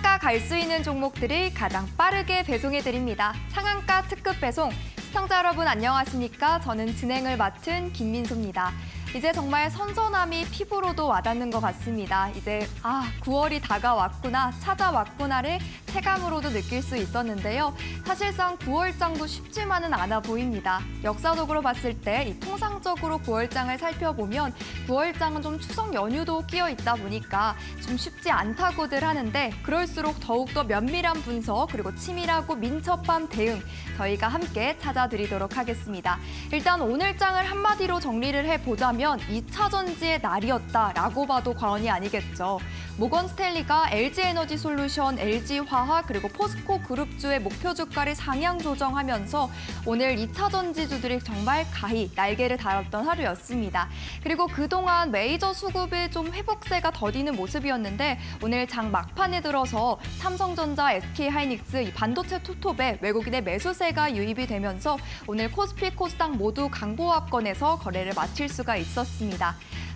상한가 갈 수 있는 종목들을 가장 빠르게 배송해드립니다. 상한가 특급 배송. 시청자 여러분 안녕하십니까? 저는 진행을 맡은 김민수입니다. 이제 정말 선선함이 피부로도 와닿는 것 같습니다. 이제 9월이 다가왔구나, 찾아왔구나를 체감으로도 느낄 수 있었는데요. 사실상 9월장도 쉽지만은 않아 보입니다. 역사적으로 봤을 때 이 통상적으로 9월장을 살펴보면 9월장은 좀 추석 연휴도 끼어 있다 보니까 좀 쉽지 않다고들 하는데 그럴수록 더욱더 면밀한 분석 그리고 치밀하고 민첩한 대응 저희가 함께 찾아드리도록 하겠습니다. 일단 오늘 장을 한마디로 정리를 해보자면 2차 전지의 날이었다라고 봐도 과언이 아니겠죠. 모건 스탠리가 LG에너지솔루션, LG화학 그리고 포스코 그룹주의 목표 주가를 상향 조정하면서 오늘 2차 전지주들이 정말 가히 날개를 달았던 하루였습니다. 그리고 그동안 메이저 수급의 좀 회복세가 더디는 모습이었는데 오늘 장 막판에 들어서 삼성전자, SK하이닉스, 이 반도체 투톱에 외국인의 매수세가 유입이 되면서 오늘 코스피, 코스닥 모두 강보합권에서 거래를 마칠 수가 있었습니다.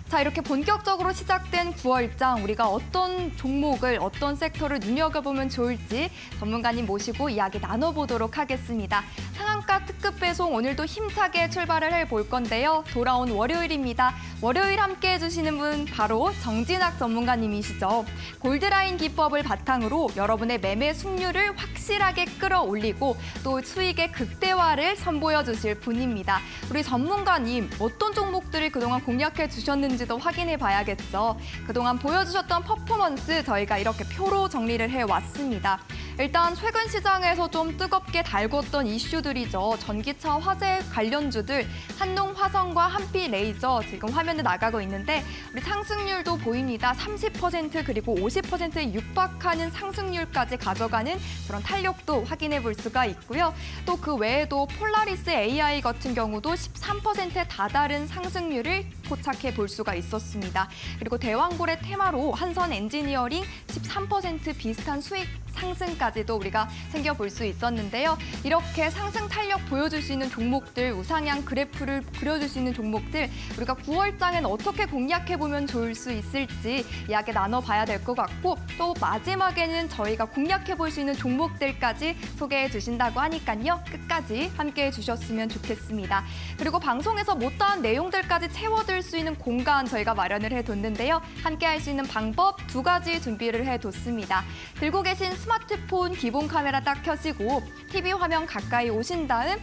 자, 이렇게 본격적으로 시작된 9월장, 우리가 어떤 종목을, 어떤 섹터를 눈여겨보면 좋을지 전문가님 모시고 이야기 나눠보도록 하겠습니다. 상한가 특급 배송 오늘도 힘차게 출발을 해볼 건데요. 돌아온 월요일입니다. 월요일 함께 해주시는 분 바로 정진학 전문가님이시죠. 골드라인 기법을 바탕으로 여러분의 매매 승률을 확실하게 끌어올리고 또 수익의 극대화를 선보여 주실 분입니다. 우리 전문가님, 어떤 종목들을 그동안 공략해 주셨는지도 확인해 봐야겠죠. 그동안 보여주셨던 퍼포먼스 저희가 이렇게 표로 정리를 해왔습니다. 일단 최근 시장에서 좀 뜨겁게 달궜던 이슈들이죠. 전기차 화재 관련주들, 한농화성과 한빛레이저 지금 화면에 나가고 있는데 우리 상승률도 보입니다. 30% 그리고 50%에 육박하는 상승률까지 가져가는 그런 탄력도 확인해 볼 수가 있고요. 또 그 외에도 폴라리스 AI 같은 경우도 13%에 다다른 상승률을 포착해 볼 수가 있었습니다. 그리고 대왕고래 테마로 한선 엔지니어링 13% 비슷한 수익 상승까지도 우리가 챙겨볼 수 있었는데요. 이렇게 상승 탄력 보여줄 수 있는 종목들, 우상향 그래프를 그려줄 수 있는 종목들, 우리가 9월장엔 어떻게 공략해보면 좋을 수 있을지 이야기 나눠봐야 될 것 같고 또 마지막에는 저희가 공략해볼 수 있는 종목들까지 소개해 주신다고 하니까요. 끝까지 함께해 주셨으면 좋겠습니다. 그리고 방송에서 못다한 내용들까지 채워들 수 있는 공간 저희가 마련을 해뒀는데요. 함께할 수 있는 방법 2가지 준비를 해뒀습니다. 들고 계신 스마트폰 기본 카메라 딱 켜시고 TV 화면 가까이 오신 다음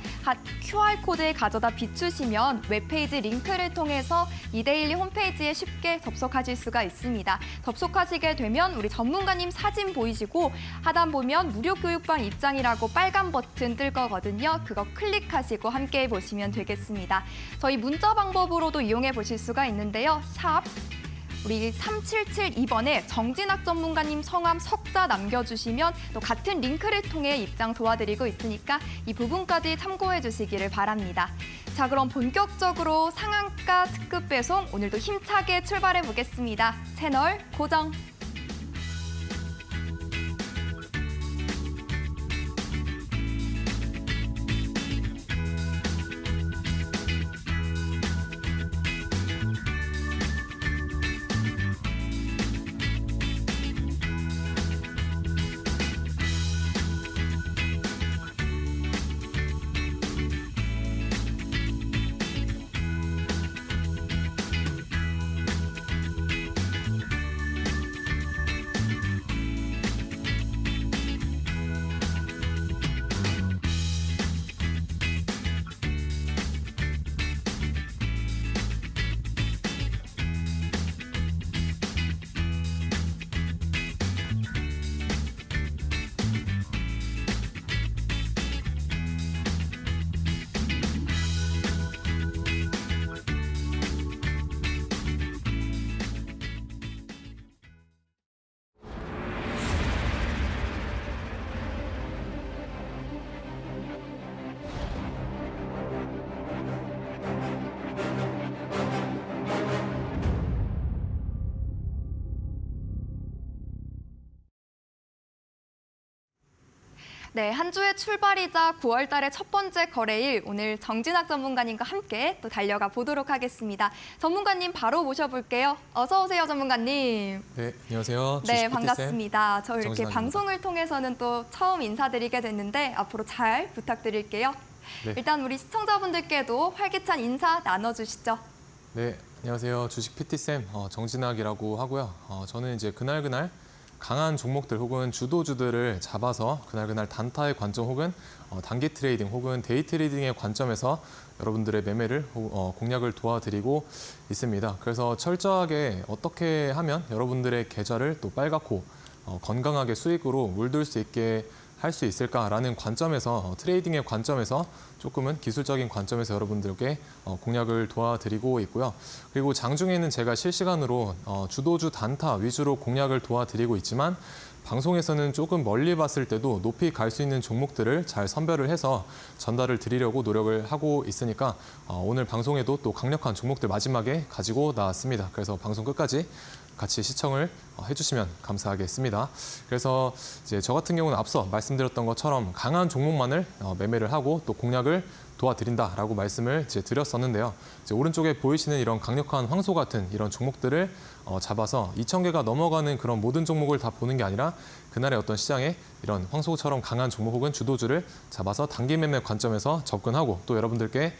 QR코드에 가져다 비추시면 웹페이지 링크를 통해서 이데일리 홈페이지에 쉽게 접속하실 수가 있습니다. 접속하시게 되면 우리 전문가님 사진 보이시고 하단 보면 무료 교육방 입장이라고 빨간 버튼 뜰 거거든요. 그거 클릭하시고 함께 보시면 되겠습니다. 저희 문자 방법으로도 이용해 보실 수가 있는데요. 샵 우리 3772번에 정진학 전문가님 성함 석자 남겨주시면 또 같은 링크를 통해 입장 도와드리고 있으니까 이 부분까지 참고해 주시기를 바랍니다. 자, 그럼 본격적으로 상한가 특급 배송 오늘도 힘차게 출발해 보겠습니다. 채널 고정. 네, 한 주의 출발이자 9월 달의 첫 번째 거래일, 오늘 정진학 전문가님과 함께 또 달려가 보도록 하겠습니다. 전문가님 바로 모셔볼게요. 어서 오세요, 전문가님. 네, 안녕하세요. 네, 반갑습니다. 저 이렇게 정진학입니다. 방송을 통해서는 또 처음 인사드리게 됐는데 앞으로 잘 부탁드릴게요. 네. 일단 우리 시청자분들께도 활기찬 인사 나눠주시죠. 네, 안녕하세요. 주식 PT쌤 정진학이라고 하고요. 저는 이제 그날 강한 종목들 혹은 주도주들을 잡아서 그날 단타의 관점 혹은 단기 트레이딩 혹은 데이 트레이딩의 관점에서 여러분들의 매매를 공략을 도와드리고 있습니다. 그래서 철저하게 어떻게 하면 여러분들의 계좌를 또 빨갛고 건강하게 수익으로 물들 수 있게 할 수 있을까라는 관점에서 트레이딩의 관점에서 조금은 기술적인 관점에서 여러분들께 공략을 도와드리고 있고요. 그리고 장중에는 제가 실시간으로 주도주 단타 위주로 공략을 도와드리고 있지만 방송에서는 조금 멀리 봤을 때도 높이 갈 수 있는 종목들을 잘 선별을 해서 전달을 드리려고 노력을 하고 있으니까 오늘 방송에도 또 강력한 종목들 마지막에 가지고 나왔습니다. 그래서 방송 끝까지 같이 시청을 해주시면 감사하겠습니다. 그래서 이제 저 같은 경우는 앞서 말씀드렸던 것처럼 강한 종목만을 매매를 하고 또 공략을 도와드린다라고 말씀을 이제 드렸었는데요. 이제 오른쪽에 보이시는 이런 강력한 황소 같은 이런 종목들을 잡아서 2,000개가 넘어가는 그런 모든 종목을 다 보는 게 아니라 그날의 어떤 시장에 이런 황소처럼 강한 종목 혹은 주도주를 잡아서 단기 매매 관점에서 접근하고 또 여러분들께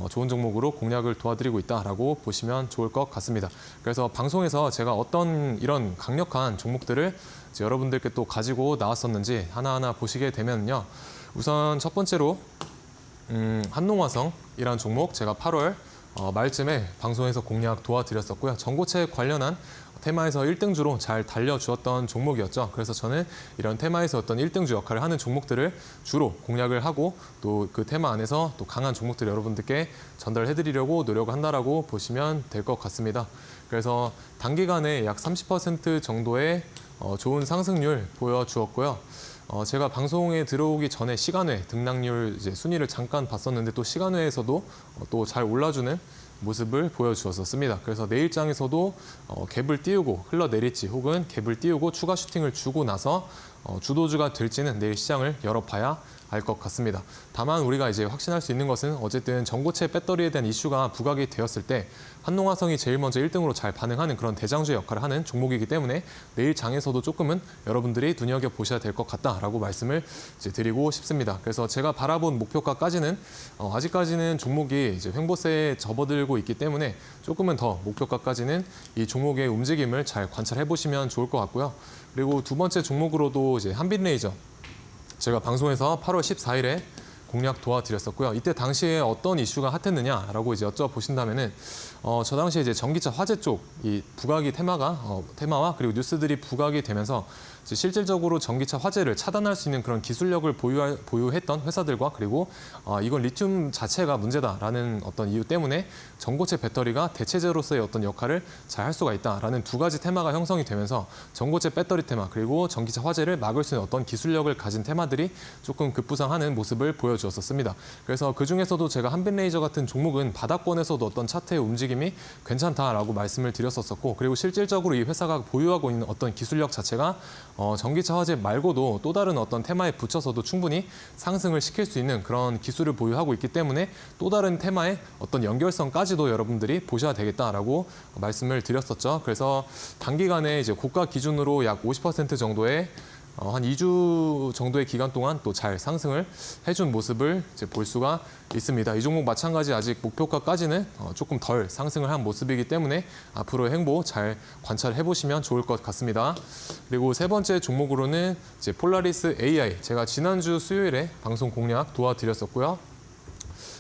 좋은 종목으로 공략을 도와드리고 있다라고 보시면 좋을 것 같습니다. 그래서 방송에서 제가 어떤 이런 강력한 종목들을 이제 여러분들께 또 가지고 나왔었는지 하나하나 보시게 되면요. 우선 첫 번째로 한농화성이라는 종목 제가 8월 말쯤에 방송에서 공략 도와드렸었고요. 전고체 관련한 테마에서 1등주로 잘 달려주었던 종목이었죠. 그래서 저는 이런 테마에서 어떤 1등주 역할을 하는 종목들을 주로 공략을 하고 또 그 테마 안에서 또 강한 종목들을 여러분들께 전달해드리려고 노력을 한다라고 보시면 될 것 같습니다. 그래서 단기간에 약 30% 정도의 좋은 상승률 보여주었고요. 제가 방송에 들어오기 전에 시간외 등락률 이제 순위를 잠깐 봤었는데 또 시간외에서도 또 잘 올라주는 모습을 보여주었습니다. 그래서 내일장에서도 갭을 띄우고 흘러내릴지 혹은 갭을 띄우고 추가 슈팅을 주고 나서 주도주가 될지는 내일 시장을 열어봐야 알 것 같습니다. 다만 우리가 이제 확신할 수 있는 것은 어쨌든 전고체 배터리에 대한 이슈가 부각이 되었을 때 한농화성이 제일 먼저 1등으로 잘 반응하는 그런 대장주의 역할을 하는 종목이기 때문에 내일 장에서도 조금은 여러분들이 눈여겨보셔야 될 것 같다라고 말씀을 이제 드리고 싶습니다. 그래서 제가 바라본 목표가까지는 아직까지는 종목이 이제 횡보세에 접어들고 있기 때문에 조금은 더 목표가까지는 이 종목의 움직임을 잘 관찰해 보시면 좋을 것 같고요. 그리고 두 번째 종목으로도 이제 한빛레이저 제가 방송에서 8월 14일에 공략 도와드렸었고요. 이때 당시에 어떤 이슈가 핫했느냐라고 이제 여쭤보신다면은 저 당시에 이제 전기차 화재 쪽 이 부각이 테마와 그리고 뉴스들이 부각이 되면서 이제 실질적으로 전기차 화재를 차단할 수 있는 그런 기술력을 보유했던 회사들과 그리고 이건 리튬 자체가 문제다라는 어떤 이유 때문에 전고체 배터리가 대체제로서의 어떤 역할을 잘 할 수가 있다라는 두 가지 테마가 형성이 되면서 전고체 배터리 테마 그리고 전기차 화재를 막을 수 있는 어떤 기술력을 가진 테마들이 조금 급부상하는 모습을 보여주었습니다. 그래서 그중에서도 제가 한빛레이저 같은 종목은 바닥권에서도 어떤 차트의 움직임이 괜찮다라고 말씀을 드렸었고 그리고 실질적으로 이 회사가 보유하고 있는 어떤 기술력 자체가 전기차 화재 말고도 또 다른 어떤 테마에 붙여서도 충분히 상승을 시킬 수 있는 그런 기술을 보유하고 있기 때문에 또 다른 테마의 어떤 연결성까지도 여러분들이 보셔야 되겠다라고 말씀을 드렸었죠. 그래서 단기간에 이제 고가 기준으로 약 50% 정도의 한 2주 정도의 기간 동안 또 잘 상승을 해준 모습을 이제 볼 수가 있습니다. 이 종목 마찬가지 아직 목표가까지는 조금 덜 상승을 한 모습이기 때문에 앞으로의 행보 잘 관찰해 보시면 좋을 것 같습니다. 그리고 세 번째 종목으로는 이제 폴라리스 AI 제가 지난주 수요일에 방송 공략 도와드렸었고요.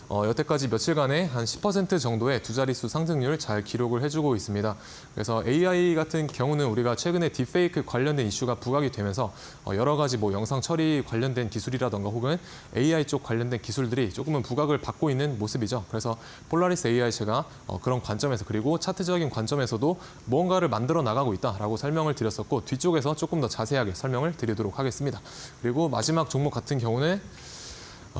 여태까지 며칠간에 한 10% 정도의 두 자릿수 상승률 잘 기록을 해주고 있습니다. 그래서 AI 같은 경우는 우리가 최근에 딥페이크 관련된 이슈가 부각이 되면서 여러 가지 뭐 영상 처리 관련된 기술이라던가 혹은 AI 쪽 관련된 기술들이 조금은 부각을 받고 있는 모습이죠. 그래서 폴라리스 AI 제가 그런 관점에서 그리고 차트적인 관점에서도 무언가를 만들어 나가고 있다라고 설명을 드렸었고 뒤쪽에서 조금 더 자세하게 설명을 드리도록 하겠습니다. 그리고 마지막 종목 같은 경우는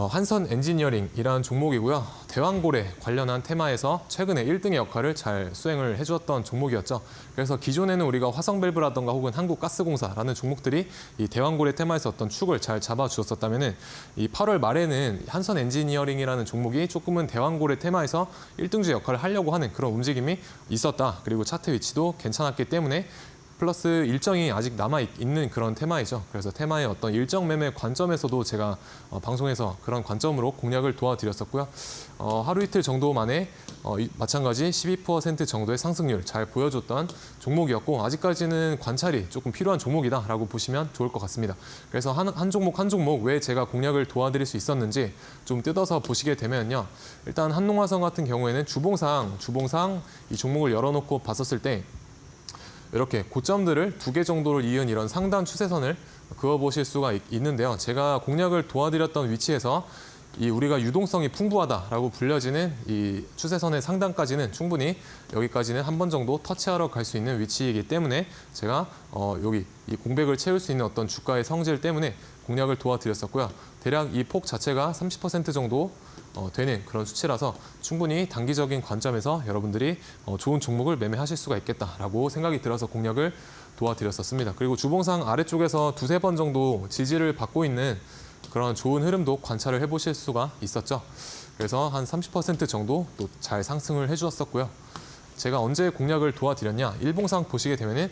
한선 엔지니어링이라는 종목이고요. 대왕고래 관련한 테마에서 최근에 1등의 역할을 잘 수행을 해주었던 종목이었죠. 그래서 기존에는 우리가 화성밸브라던가 혹은 한국가스공사라는 종목들이 이 대왕고래 테마에서 어떤 축을 잘 잡아주었었다면은 이 8월 말에는 한선 엔지니어링이라는 종목이 조금은 대왕고래 테마에서 1등주 역할을 하려고 하는 그런 움직임이 있었다. 그리고 차트 위치도 괜찮았기 때문에 플러스 일정이 아직 남아있는 그런 테마이죠. 그래서 테마의 어떤 일정 매매 관점에서도 제가 방송에서 그런 관점으로 공략을 도와드렸었고요. 하루 이틀 정도 만에 마찬가지 12% 정도의 상승률 잘 보여줬던 종목이었고 아직까지는 관찰이 조금 필요한 종목이다라고 보시면 좋을 것 같습니다. 그래서 한 종목 한 종목 왜 제가 공략을 도와드릴 수 있었는지 좀 뜯어서 보시게 되면요. 일단 한농화성 같은 경우에는 주봉상 이 종목을 열어놓고 봤었을 때 이렇게 고점들을 2개 정도를 이은 이런 상단 추세선을 그어보실 수가 있는데요. 제가 공략을 도와드렸던 위치에서 이 우리가 유동성이 풍부하다라고 불려지는 이 추세선의 상단까지는 충분히 여기까지는 한 번 정도 터치하러 갈 수 있는 위치이기 때문에 제가 여기 이 공백을 채울 수 있는 어떤 주가의 성질 때문에 공략을 도와드렸었고요. 대략 이 폭 자체가 30% 정도 되는 그런 수치라서 충분히 단기적인 관점에서 여러분들이 좋은 종목을 매매하실 수가 있겠다라고 생각이 들어서 공략을 도와드렸었습니다. 그리고 주봉상 아래쪽에서 2-3번 정도 지지를 받고 있는 그런 좋은 흐름도 관찰을 해보실 수가 있었죠. 그래서 한 30% 정도 또 잘 상승을 해주었었고요. 제가 언제 공략을 도와드렸냐? 일봉상 보시게 되면은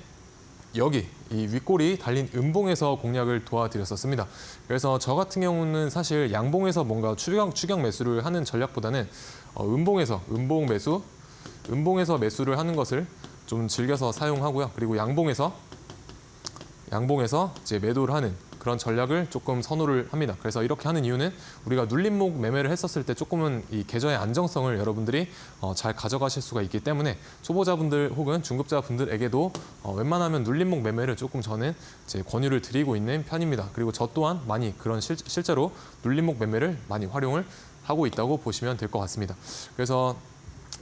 여기 이 윗골이 달린 음봉에서 공략을 도와드렸었습니다. 그래서 저 같은 경우는 사실 양봉에서 뭔가 추격 매수를 하는 전략보다는 음봉에서 매수를 하는 것을 좀 즐겨서 사용하고요. 그리고 양봉에서 이제 매도를 하는 그런 전략을 조금 선호를 합니다. 그래서 이렇게 하는 이유는 우리가 눌림목 매매를 했었을 때 조금은 이 계좌의 안정성을 여러분들이 잘 가져가실 수가 있기 때문에 초보자분들 혹은 중급자분들에게도 웬만하면 눌림목 매매를 조금 저는 이제 권유를 드리고 있는 편입니다. 그리고 저 또한 많이 그런 실제로 눌림목 매매를 많이 활용을 하고 있다고 보시면 될 것 같습니다. 그래서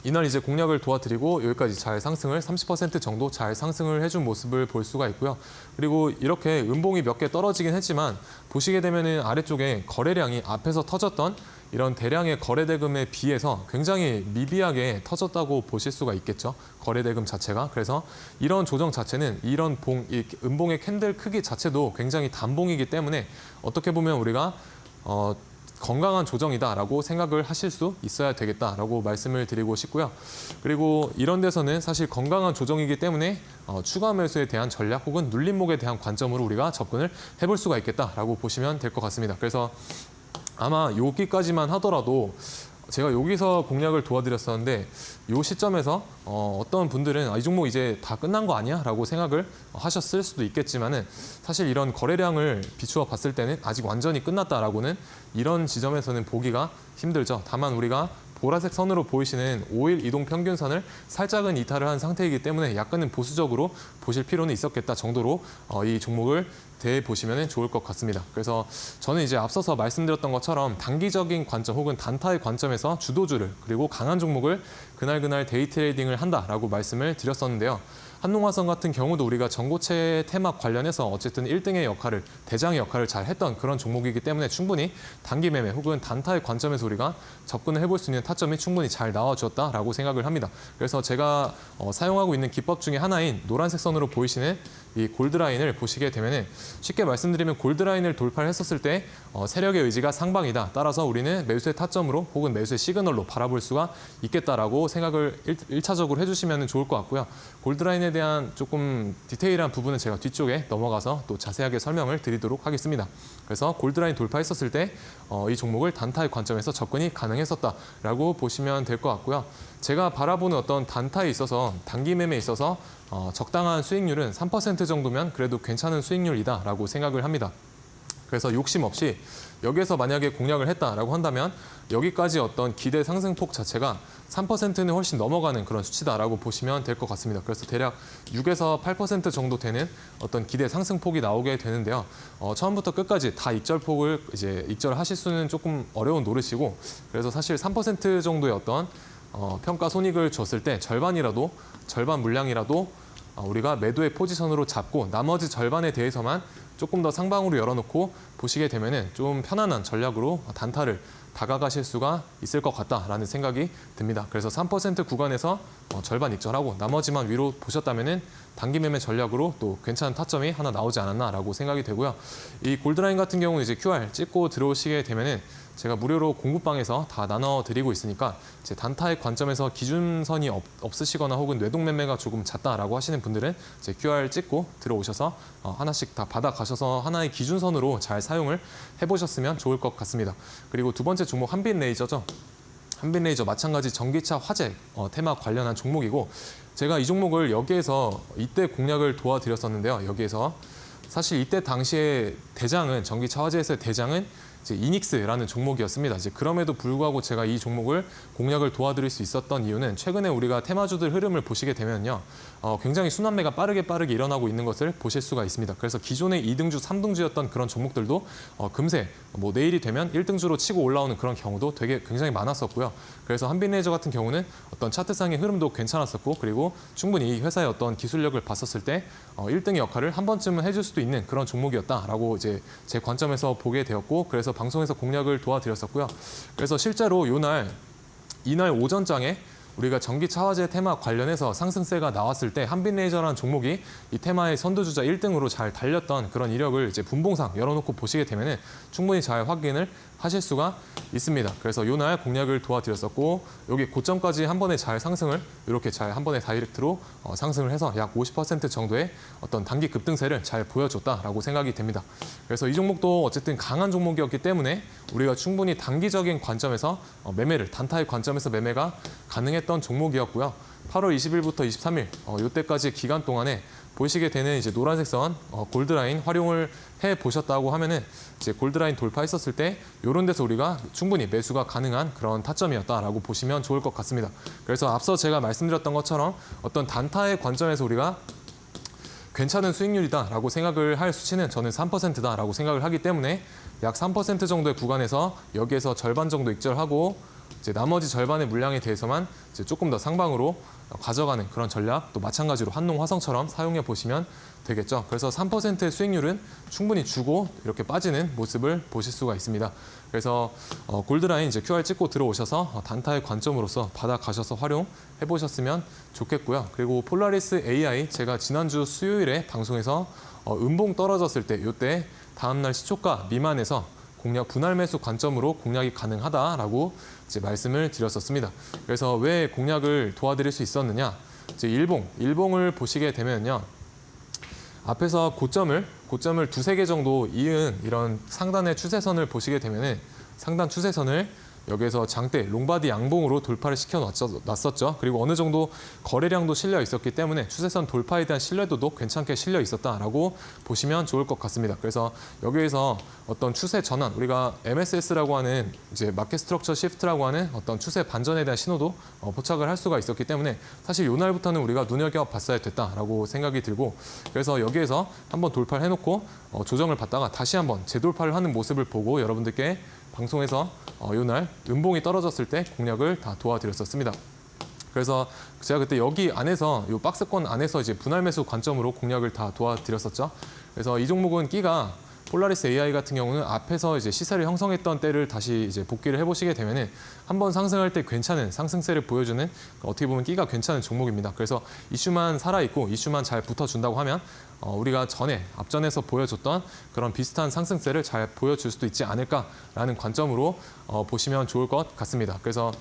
이날 이제 공략을 도와드리고 여기까지 잘 상승을 30% 정도 잘 상승을 해준 모습을 볼 수가 있고요. 그리고 이렇게 음봉이 몇 개 떨어지긴 했지만 보시게 되면은 아래쪽에 거래량이 앞에서 터졌던 이런 대량의 거래대금에 비해서 굉장히 미비하게 터졌다고 보실 수가 있겠죠. 거래대금 자체가. 그래서 이런 조정 자체는 이런 이 음봉의 캔들 크기 자체도 굉장히 단봉이기 때문에 어떻게 보면 우리가 건강한 조정이다라고 생각을 하실 수 있어야 되겠다라고 말씀을 드리고 싶고요. 그리고 이런 데서는 사실 건강한 조정이기 때문에 추가 매수에 대한 전략 혹은 눌림목에 대한 관점으로 우리가 접근을 해볼 수가 있겠다라고 보시면 될 것 같습니다. 그래서 아마 여기까지만 하더라도 제가 여기서 공략을 도와드렸었는데 이 시점에서 어떤 분들은 이 종목 이제 다 끝난 거 아니야? 라고 생각을 하셨을 수도 있겠지만은 사실 이런 거래량을 비추어 봤을 때는 아직 완전히 끝났다라고는 이런 지점에서는 보기가 힘들죠. 다만 우리가 보라색 선으로 보이시는 5일 이동 평균선을 살짝은 이탈을 한 상태이기 때문에 약간은 보수적으로 보실 필요는 있었겠다 정도로 이 종목을 대보시면 좋을 것 같습니다. 그래서 저는 이제 앞서서 말씀드렸던 것처럼 단기적인 관점 혹은 단타의 관점에서 주도주를 그리고 강한 종목을 그날 데이 트레이딩을 한다라고 말씀을 드렸었는데요. 한농화성 같은 경우도 우리가 전고체 테마 관련해서 어쨌든 1등의 역할을, 대장의 역할을 잘 했던 그런 종목이기 때문에 충분히 단기 매매 혹은 단타의 관점에서 우리가 접근을 해볼 수 있는 타점이 충분히 잘 나와주었다라고 생각을 합니다. 그래서 제가 사용하고 있는 기법 중에 하나인 노란색 선으로 보이시는 이 골드라인을 보시게 되면 쉽게 말씀드리면 골드라인을 돌파를 했었을 때 세력의 의지가 상방이다. 따라서 우리는 매수의 타점으로 혹은 매수의 시그널로 바라볼 수가 있겠다라고 생각을 1차적으로 해주시면 좋을 것 같고요. 골드라인에 대한 조금 디테일한 부분은 제가 뒤쪽에 넘어가서 또 자세하게 설명을 드리도록 하겠습니다. 그래서 골드라인 돌파했었을 때 이 종목을 단타의 관점에서 접근이 가능했었다라고 보시면 될 것 같고요. 제가 바라보는 어떤 단타에 있어서 단기 매매에 있어서 적당한 수익률은 3% 정도면 그래도 괜찮은 수익률이다라고 생각을 합니다. 그래서 욕심 없이 여기에서 만약에 공략을 했다라고 한다면 여기까지 어떤 기대 상승폭 자체가 3%는 훨씬 넘어가는 그런 수치다라고 보시면 될 것 같습니다. 그래서 대략 6에서 8% 정도 되는 어떤 기대 상승폭이 나오게 되는데요. 처음부터 끝까지 다 익절폭을 이제 익절하실 수는 조금 어려운 노릇이고 그래서 사실 3% 정도의 어떤 평가 손익을 줬을 때 절반 물량이라도 우리가 매도의 포지션으로 잡고 나머지 절반에 대해서만 조금 더 상방으로 열어놓고 보시게 되면은 좀 편안한 전략으로 단타를 다가가실 수가 있을 것 같다라는 생각이 듭니다. 그래서 3% 구간에서 절반 익절하고 나머지만 위로 보셨다면은 단기 매매 전략으로 또 괜찮은 타점이 하나 나오지 않았나라고 생각이 되고요. 이 골드라인 같은 경우는 이제 QR 찍고 들어오시게 되면은 제가 무료로 공부방에서 다 나눠드리고 있으니까 제 단타의 관점에서 기준선이 없으시거나 혹은 뇌동 매매가 조금 잦다라고 하시는 분들은 제 QR 찍고 들어오셔서 하나씩 다 받아가셔서 하나의 기준선으로 잘 사용을 해보셨으면 좋을 것 같습니다. 그리고 두 번째 종목 한빛레이저죠. 한빛레이저 마찬가지 전기차 화재 테마 관련한 종목이고 제가 이 종목을 여기에서 이때 공략을 도와드렸었는데요. 여기에서 사실 이때 당시에 대장은 전기차 화재에서의 대장은 이제 이닉스라는 종목이었습니다. 이제 그럼에도 불구하고 제가 이 종목을 공략을 도와드릴 수 있었던 이유는 최근에 우리가 테마주들 흐름을 보시게 되면요. 굉장히 순환매가 빠르게 일어나고 있는 것을 보실 수가 있습니다. 그래서 기존의 2등주, 3등주였던 그런 종목들도 금세 뭐 내일이 되면 1등주로 치고 올라오는 그런 경우도 되게 굉장히 많았었고요. 그래서 한빛레이저 같은 경우는 어떤 차트상의 흐름도 괜찮았었고 그리고 충분히 이 회사의 어떤 기술력을 봤었을 때 1등의 역할을 한 번쯤은 해줄 수도 있는 그런 종목이었다라고 이제 제 관점에서 보게 되었고 그래서 방송에서 공략을 도와드렸었고요. 그래서 실제로 이날 오전장에 우리가 전기차 화재 테마 관련해서 상승세가 나왔을 때 한빛레이저라는 종목이 이 테마의 선두주자 1등으로 잘 달렸던 그런 이력을 이제 분봉상 열어놓고 보시게 되면은 충분히 잘 확인을 하실 수가 있습니다. 그래서 이날 공략을 도와드렸었고 여기 고점까지 한 번에 잘 상승을 이렇게 잘 한 번에 다이렉트로 상승을 해서 약 50% 정도의 어떤 단기 급등세를 잘 보여줬다라고 생각이 됩니다. 그래서 이 종목도 어쨌든 강한 종목이었기 때문에 우리가 충분히 단기적인 관점에서 매매를 단타의 관점에서 매매가 가능했던 종목이었고요. 8월 20일부터 23일 이때까지 기간 동안에 보시게 되는 이제 노란색 선 골드라인 활용을 해 보셨다고 하면은 이제 골드라인 돌파했었을 때 이런 데서 우리가 충분히 매수가 가능한 그런 타점이었다라고 보시면 좋을 것 같습니다. 그래서 앞서 제가 말씀드렸던 것처럼 어떤 단타의 관점에서 우리가 괜찮은 수익률이다라고 생각을 할 수치는 저는 3%다라고 생각을 하기 때문에 약 3% 정도의 구간에서 여기에서 절반 정도 익절하고 이제 나머지 절반의 물량에 대해서만 이제 조금 더 상방으로 가져가는 그런 전략 또 마찬가지로 한농 화성처럼 사용해 보시면 되겠죠. 그래서 3%의 수익률은 충분히 주고 이렇게 빠지는 모습을 보실 수가 있습니다. 그래서 골드라인 이제 QR 찍고 들어오셔서 단타의 관점으로서 받아가셔서 활용해 보셨으면 좋겠고요. 그리고 폴라리스 AI 제가 지난주 수요일에 방송에서 음봉 떨어졌을 때 이때 다음날 시초가 미만에서 공략 분할 매수 관점으로 공략이 가능하다라고 이제 말씀을 드렸었습니다. 그래서 왜 공략을 도와드릴 수 있었느냐? 이제 일봉을 보시게 되면요. 앞에서 고점을 두세 개 정도 이은 이런 상단의 추세선을 보시게 되면은 상단 추세선을 여기에서 장대 롱바디 양봉으로 돌파를 시켜놨었죠. 그리고 어느 정도 거래량도 실려 있었기 때문에 추세선 돌파에 대한 신뢰도도 괜찮게 실려 있었다라고 보시면 좋을 것 같습니다. 그래서 여기에서 어떤 추세 전환, 우리가 MSS라고 하는 이제 마켓 스트럭처 시프트라고 하는 어떤 추세 반전에 대한 신호도 포착을 할 수가 있었기 때문에 사실 이 날부터는 우리가 눈여겨봤어야 됐다라고 생각이 들고 그래서 여기에서 한번 돌파를 해놓고 조정을 받다가 다시 한번 재돌파를 하는 모습을 보고 여러분들께 방송에서 이날 음봉이 떨어졌을 때 공략을 다 도와드렸었습니다. 그래서 제가 그때 여기 안에서 이 박스권 안에서 이제 분할 매수 관점으로 공략을 다 도와드렸었죠. 그래서 이 종목은 끼가 폴라리스 AI 같은 경우는 앞에서 이제 시세를 형성했던 때를 다시 이제 복귀를 해보시게 되면은 한번 상승할 때 괜찮은 상승세를 보여주는 어떻게 보면 끼가 괜찮은 종목입니다. 그래서 이슈만 살아있고 이슈만 잘 붙어준다고 하면 우리가 앞전에서 보여줬던 그런 비슷한 상승세를 잘 보여줄 수도 있지 않을까라는 관점으로 보시면 좋을 것 같습니다. 그래서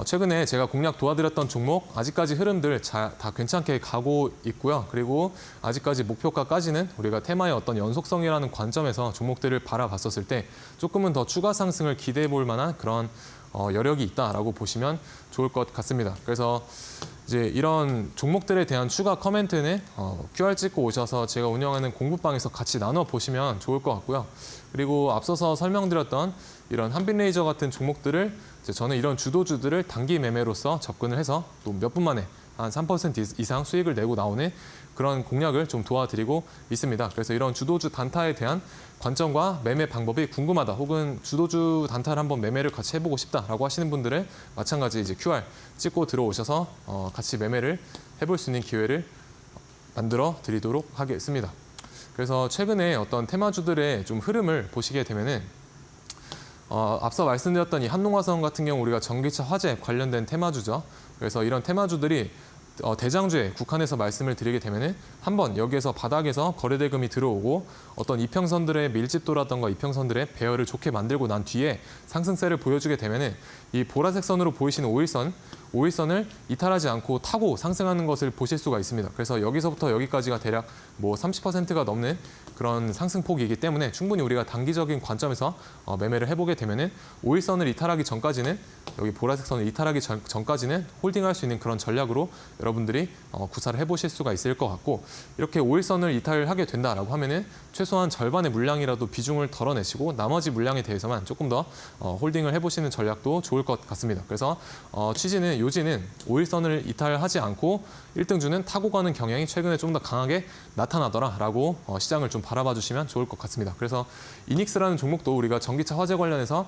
최근에 제가 공략 도와드렸던 종목 아직까지 흐름들 다 괜찮게 가고 있고요. 그리고 아직까지 목표가까지는 우리가 테마의 어떤 연속성이라는 관점에서 종목들을 바라봤었을 때 조금은 더 추가 상승을 기대해 볼 만한 그런 여력이 있다라고 보시면 좋을 것 같습니다. 그래서 이제 이런 종목들에 대한 추가 커멘트는 QR 찍고 오셔서 제가 운영하는 공부방에서 같이 나눠 보시면 좋을 것 같고요. 그리고 앞서서 설명드렸던 이런 한빛레이저 같은 종목들을 저는 이런 주도주들을 단기 매매로서 접근을 해서 또 몇 분 만에 한 3% 이상 수익을 내고 나오는 그런 공략을 좀 도와드리고 있습니다. 그래서 이런 주도주 단타에 대한 관점과 매매 방법이 궁금하다 혹은 주도주 단타를 한번 매매를 같이 해보고 싶다라고 하시는 분들은 마찬가지 이제 QR 찍고 들어오셔서 같이 매매를 해볼 수 있는 기회를 만들어 드리도록 하겠습니다. 그래서 최근에 어떤 테마주들의 좀 흐름을 보시게 되면은 앞서 말씀드렸던 이 한농화성 같은 경우 우리가 전기차 화재 관련된 테마주죠. 그래서 이런 테마주들이 대장주에 국한해서 말씀을 드리게 되면은 한번 여기에서 바닥에서 거래대금이 들어오고 어떤 이평선들의 밀집도라던가 이평선들의 배열을 좋게 만들고 난 뒤에 상승세를 보여주게 되면은 이 보라색 선으로 보이시는 5일선을 이탈하지 않고 타고 상승하는 것을 보실 수가 있습니다. 그래서 여기서부터 여기까지가 대략 뭐 30%가 넘는 그런 상승폭이기 때문에 충분히 우리가 단기적인 관점에서 매매를 해보게 되면은 5일선을 이탈하기 전까지는 여기 보라색 선을 이탈하기 전까지는 홀딩할 수 있는 그런 전략으로 여러분들이 구사를 해보실 수가 있을 것 같고 이렇게 5일선을 이탈하게 된다라고 하면은 최소한 절반의 물량이라도 비중을 덜어내시고 나머지 물량에 대해서만 조금 더 홀딩을 해보시는 전략도 좋을 것 같습니다. 그래서 요지는 5일선을 이탈하지 않고 1등주는 타고 가는 경향이 최근에 좀 더 강하게 나타나더라라고 시장을 좀 바라봐 주시면 좋을 것 같습니다. 그래서 이닉스라는 종목도 우리가 전기차 화재 관련해서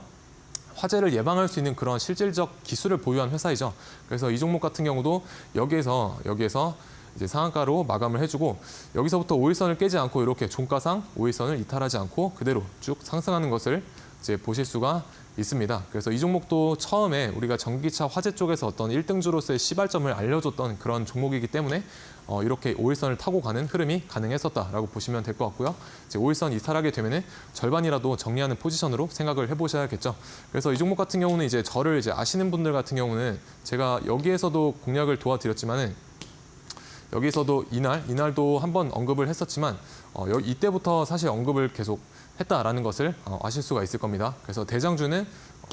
화재를 예방할 수 있는 그런 실질적 기술을 보유한 회사이죠. 그래서 이 종목 같은 경우도 여기에서 이제 상한가로 마감을 해주고 여기서부터 5일선을 깨지 않고 이렇게 종가상 5일선을 이탈하지 않고 그대로 쭉 상승하는 것을 이제 보실 수가 있습니다. 그래서 이 종목도 처음에 우리가 전기차 화재 쪽에서 어떤 1등주로서의 시발점을 알려줬던 그런 종목이기 때문에 이렇게 5일선을 타고 가는 흐름이 가능했었다라고 보시면 될 것 같고요. 이제 5일선 이탈하게 되면은 절반이라도 정리하는 포지션으로 생각을 해보셔야겠죠. 그래서 이 종목 같은 경우는 이제 저를 이제 아시는 분들 같은 경우는 제가 여기에서도 공략을 도와드렸지만은 여기서도 이날도 한번 언급을 했었지만 이때부터 사실 언급을 계속 했다라는 것을 아실 수가 있을 겁니다. 그래서 대장주는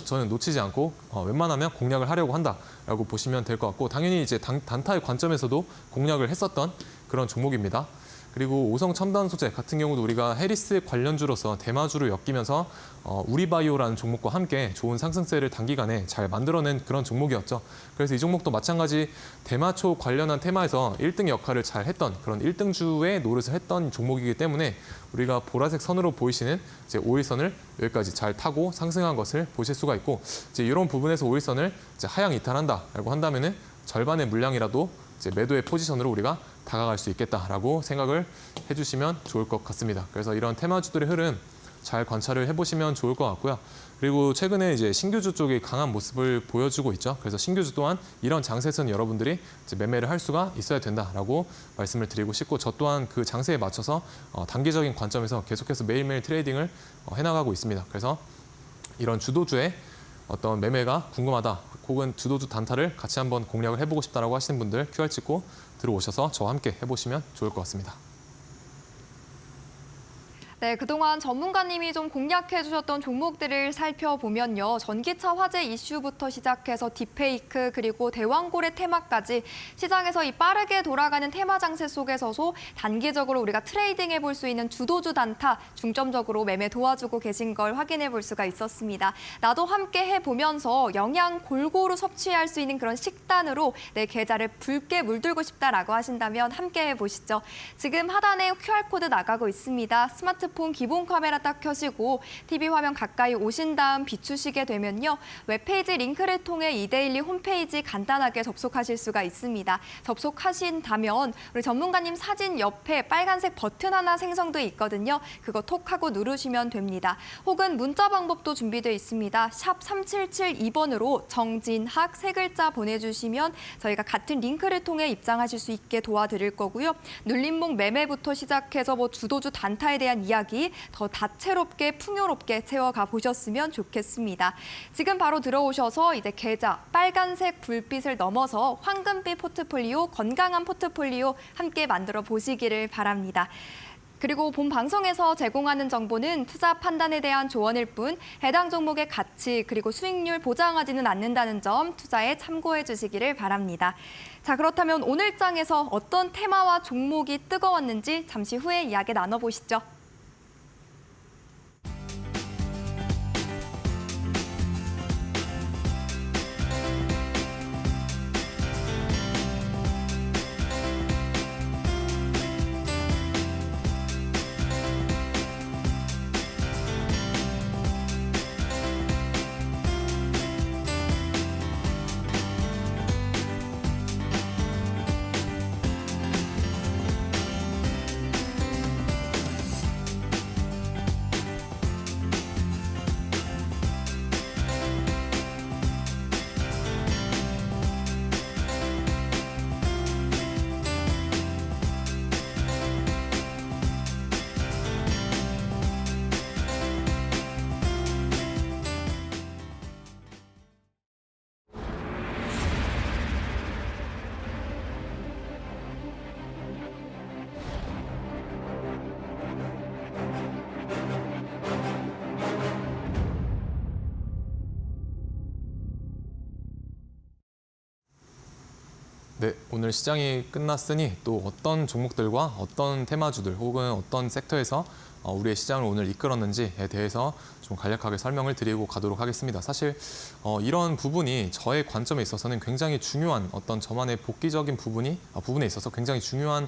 저는 놓치지 않고 웬만하면 공략을 하려고 한다라고 보시면 될 것 같고 당연히 이제 단타의 관점에서도 공략을 했었던 그런 종목입니다. 그리고 오성 첨단 소재 같은 경우도 우리가 해리스 관련주로서 대마주로 엮이면서 우리바이오라는 종목과 함께 좋은 상승세를 단기간에 잘 만들어낸 그런 종목이었죠. 그래서 이 종목도 마찬가지 대마초 관련한 테마에서 1등 역할을 잘 했던 그런 1등주의 노릇을 했던 종목이기 때문에 우리가 보라색 선으로 보이시는 이제 5일선을 여기까지 잘 타고 상승한 것을 보실 수가 있고 이제 이런 부분에서 5일선을 이제 하향 이탈한다라고 한다면은 절반의 물량이라도 이제 매도의 포지션으로 우리가 다가갈 수 있겠다라고 생각을 해주시면 좋을 것 같습니다. 그래서 이런 테마주들의 흐름 잘 관찰을 해보시면 좋을 것 같고요. 그리고 최근에 이제 신규주 쪽이 강한 모습을 보여주고 있죠. 그래서 신규주 또한 이런 장세에서는 여러분들이 이제 매매를 할 수가 있어야 된다라고 말씀을 드리고 싶고 저 또한 그 장세에 맞춰서 단기적인 관점에서 계속해서 매일매일 트레이딩을 해나가고 있습니다. 그래서 이런 주도주의 어떤 매매가 궁금하다 혹은 주도주 단타를 같이 한번 공략을 해보고 싶다라고 하시는 분들 QR 찍고 들어오셔서 저와 함께 해보시면 좋을 것 같습니다. 네, 그동안 전문가님이 좀 공략해 주셨던 종목들을 살펴보면요. 전기차 화재 이슈부터 시작해서 딥페이크 그리고 대왕고래 테마까지 시장에서 이 빠르게 돌아가는 테마 장세 속에서도 단기적으로 우리가 트레이딩 해볼 수 있는 주도주 단타 중점적으로 매매 도와주고 계신 걸 확인해 볼 수가 있었습니다. 나도 함께 해보면서 영양 골고루 섭취할 수 있는 그런 식단으로 내 계좌를 붉게 물들고 싶다라고 하신다면 함께 해보시죠. 지금 하단에 QR코드 나가고 있습니다. 스마트폰 기본 카메라 딱 켜시고 TV 화면 가까이 오신 다음 비추시게 되면요. 웹페이지 링크를 통해 이데일리 홈페이지 간단하게 접속하실 수가 있습니다. 접속하신다면 우리 전문가님 사진 옆에 빨간색 버튼 하나 생성돼 있거든요. 그거 톡 하고 누르시면 됩니다. 혹은 문자 방법도 준비되어 있습니다. 샵 3772번으로 정진학 세 글자 보내주시면 저희가 같은 링크를 통해 입장하실 수 있게 도와드릴 거고요. 눌림목 매매부터 시작해서 주도주 단타에 대한 이야기 더 다채롭게 풍요롭게 채워가 보셨으면 좋겠습니다. 지금 바로 들어오셔서 이제 계좌 빨간색 불빛을 넘어서 황금빛 포트폴리오, 건강한 포트폴리오 함께 만들어 보시기를 바랍니다. 그리고 본 방송에서 제공하는 정보는 투자 판단에 대한 조언일 뿐 해당 종목의 가치 그리고 수익률 보장하지는 않는다는 점 투자에 참고해 주시기를 바랍니다. 자, 그렇다면 오늘 장에서 어떤 테마와 종목이 뜨거웠는지 잠시 후에 이야기 나눠보시죠. 네, 오늘 시장이 끝났으니 또 어떤 종목들과 어떤 테마주들 혹은 어떤 섹터에서 우리의 시장을 오늘 이끌었는지에 대해서 좀 간략하게 설명을 드리고 가도록 하겠습니다. 사실 이런 부분이 저의 관점에 있어서는 굉장히 중요한 어떤 저만의 복귀적인 부분에 있어서 굉장히 중요한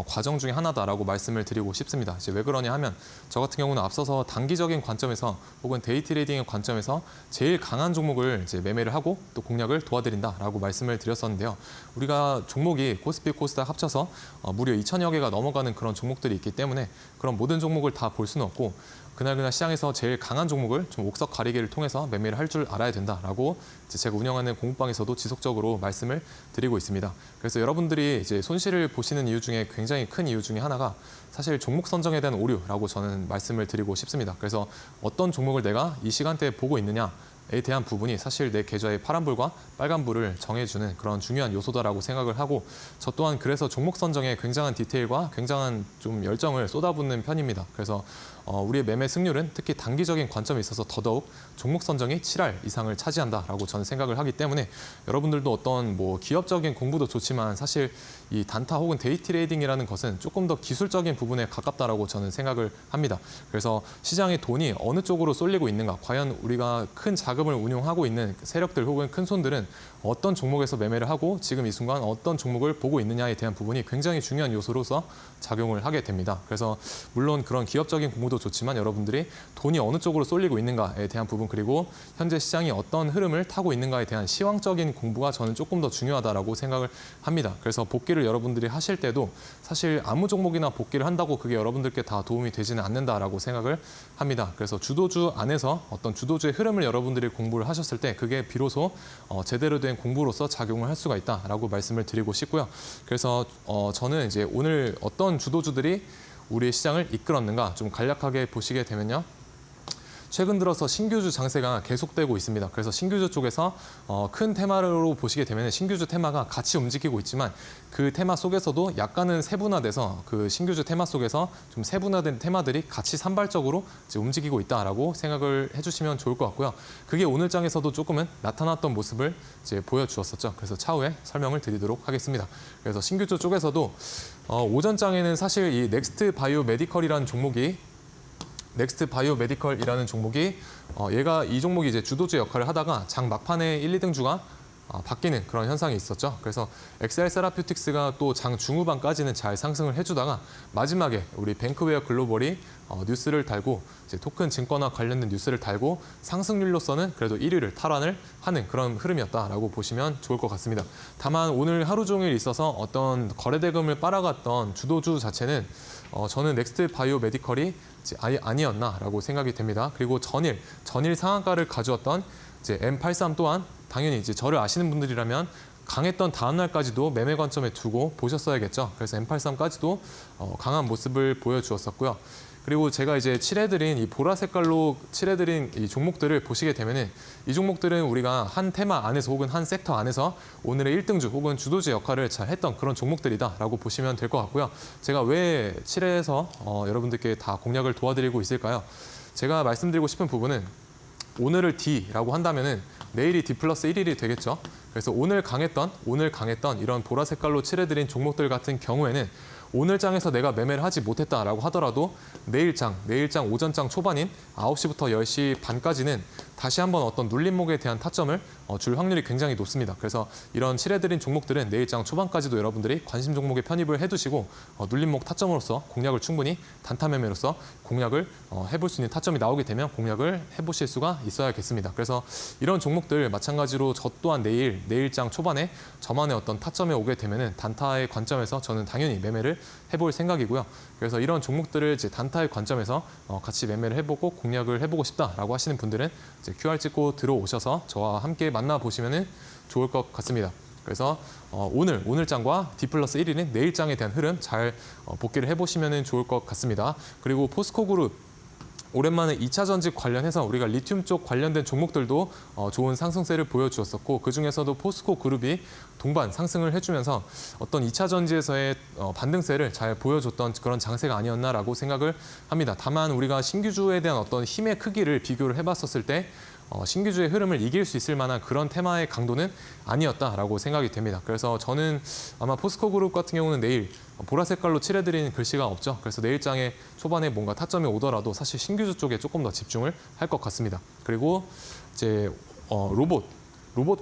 과정 중에 하나다라고 말씀을 드리고 싶습니다. 이제 왜 그러냐 하면 저 같은 경우는 앞서서 단기적인 관점에서 혹은 데이 트레이딩의 관점에서 제일 강한 종목을 이제 매매를 하고 또 공략을 도와드린다라고 말씀을 드렸었는데요. 우리가 종목이 코스피 코스닥 합쳐서 무려 2천여 개가 넘어가는 그런 종목들이 있기 때문에 그런 모든 종목을 다 볼 수는 없고 그날 시장에서 제일 강한 종목을 좀 옥석 가리기를 통해서 매매를 할 줄 알아야 된다라고 이제 제가 운영하는 공부방에서도 지속적으로 말씀을 드리고 있습니다. 그래서 여러분들이 이제 손실을 보시는 이유 중에 굉장히 큰 이유 중에 하나가 사실 종목 선정에 대한 오류라고 저는 말씀을 드리고 싶습니다. 그래서 어떤 종목을 내가 이 시간대에 보고 있느냐에 대한 부분이 사실 내 계좌의 파란불과 빨간불을 정해주는 그런 중요한 요소다라고 생각을 하고 저 또한 그래서 종목 선정에 굉장한 디테일과 굉장한 좀 열정을 쏟아붓는 편입니다. 그래서 우리의 매매 승률은 특히 단기적인 관점에 있어서 더더욱 종목 선정이 7할 이상을 차지한다라고 저는 생각을 하기 때문에 여러분들도 어떤 뭐 기업적인 공부도 좋지만 사실 이 단타 혹은 데이 트레이딩이라는 것은 조금 더 기술적인 부분에 가깝다라고 저는 생각을 합니다. 그래서 시장의 돈이 어느 쪽으로 쏠리고 있는가, 과연 우리가 큰 자금을 운용하고 있는 세력들 혹은 큰 손들은 어떤 종목에서 매매를 하고 지금 이 순간 어떤 종목을 보고 있느냐에 대한 부분이 굉장히 중요한 요소로서 작용을 하게 됩니다. 그래서 물론 그런 기업적인 공부도 좋지만 여러분들이 돈이 어느 쪽으로 쏠리고 있는가에 대한 부분 그리고 현재 시장이 어떤 흐름을 타고 있는가에 대한 시황적인 공부가 저는 조금 더 중요하다라고 생각을 합니다. 그래서 복귀를 여러분들이 하실 때도 사실 아무 종목이나 복귀를 한다고 그게 여러분들께 다 도움이 되지는 않는다라고 생각을 합니다. 그래서 주도주 안에서 어떤 주도주의 흐름을 여러분들이 공부를 하셨을 때 그게 비로소 제대로 된 공부로서 작용을 할 수가 있다라고 말씀을 드리고 싶고요. 그래서 저는 이제 오늘 어떤 주도주들이 우리의 시장을 이끌었는가 좀 간략하게 보시게 되면요. 최근 들어서 신규주 장세가 계속되고 있습니다. 그래서 신규주 쪽에서 큰 테마로 보시게 되면 신규주 테마가 같이 움직이고 있지만 그 테마 속에서도 약간은 세분화돼서 그 신규주 테마 속에서 좀 세분화된 테마들이 같이 산발적으로 이제 움직이고 있다라고 생각을 해주시면 좋을 것 같고요. 그게 오늘 장에서도 조금은 나타났던 모습을 이제 보여주었었죠. 그래서 차후에 설명을 드리도록 하겠습니다. 그래서 신규주 쪽에서도 오전 장에는 사실 이 넥스트 바이오 메디컬이라는 종목이 넥스트 바이오 메디컬이라는 종목이 이 종목이 이제 주도주 역할을 하다가 장 막판에 1, 2등주가 바뀌는 그런 현상이 있었죠. 그래서 엑셀 세라퓨틱스가 또 장 중후반까지는 잘 상승을 해주다가 마지막에 우리 뱅크웨어 글로벌이 뉴스를 달고 이제 토큰 증권화 관련된 뉴스를 달고 상승률로서는 그래도 1위를 탈환을 하는 그런 흐름이었다라고 보시면 좋을 것 같습니다. 다만 오늘 하루 종일 있어서 어떤 거래대금을 빨아갔던 주도주 자체는 저는 넥스트 바이오 메디컬이 아니었나라고 생각이 됩니다. 그리고 전일 상한가를 가져왔던 이제 M83 또한 당연히 이제 저를 아시는 분들이라면 강했던 다음 날까지도 매매 관점에 두고 보셨어야겠죠. 그래서 M83까지도 강한 모습을 보여주었었고요. 그리고 제가 이제 칠해드린 이 보라 색깔로 칠해드린 이 종목들을 보시게 되면은 이 종목들은 우리가 한 테마 안에서 혹은 한 섹터 안에서 오늘의 1등주 혹은 주도주 역할을 잘 했던 그런 종목들이다라고 보시면 될 것 같고요. 제가 왜 칠해서 여러분들께 다 공략을 도와드리고 있을까요? 제가 말씀드리고 싶은 부분은 오늘을 D라고 한다면은 내일이 D 플러스 1일이 되겠죠. 그래서 오늘 강했던 이런 보라 색깔로 칠해드린 종목들 같은 경우에는 오늘 장에서 내가 매매를 하지 못했다라고 하더라도 내일장 오전장 초반인 9시부터 10시 반까지는 다시 한번 어떤 눌림목에 대한 타점을 줄 확률이 굉장히 높습니다. 그래서 이런 칠해드린 종목들은 내일장 초반까지도 여러분들이 관심 종목에 편입을 해두시고 눌림목 타점으로서 공략을 충분히 단타 매매로서 공략을 해볼 수 있는 타점이 나오게 되면 공략을 해보실 수가 있어야겠습니다. 그래서 이런 종목들 마찬가지로 저 또한 내일장 초반에 저만의 어떤 타점에 오게 되면은 단타의 관점에서 저는 당연히 매매를 해볼 생각이고요. 그래서 이런 종목들을 이제 단타의 관점에서 같이 매매를 해보고 공략을 해보고 싶다라고 하시는 분들은 이제 QR 찍고 들어오셔서 저와 함께 만나보시면 좋을 것 같습니다. 그래서 오늘 장과 D 플러스 1일인 내일 장에 대한 흐름 잘 복귀를 해보시면 좋을 것 같습니다. 그리고 포스코 그룹 오랜만에 2차 전지 관련해서 우리가 리튬 쪽 관련된 종목들도 좋은 상승세를 보여주었었고 그중에서도 포스코 그룹이 동반 상승을 해주면서 어떤 2차 전지에서의 반등세를 잘 보여줬던 그런 장세가 아니었나라고 생각을 합니다. 다만 우리가 신규주에 대한 어떤 힘의 크기를 비교를 해봤었을 때 신규주의 흐름을 이길 수 있을 만한 그런 테마의 강도는 아니었다라고 생각이 됩니다. 그래서 저는 아마 포스코 그룹 같은 경우는 내일 보라 색깔로 칠해드린 글씨가 없죠. 그래서 내일장에 초반에 뭔가 타점이 오더라도 사실 신규주 쪽에 조금 더 집중을 할 것 같습니다. 그리고 이제 로봇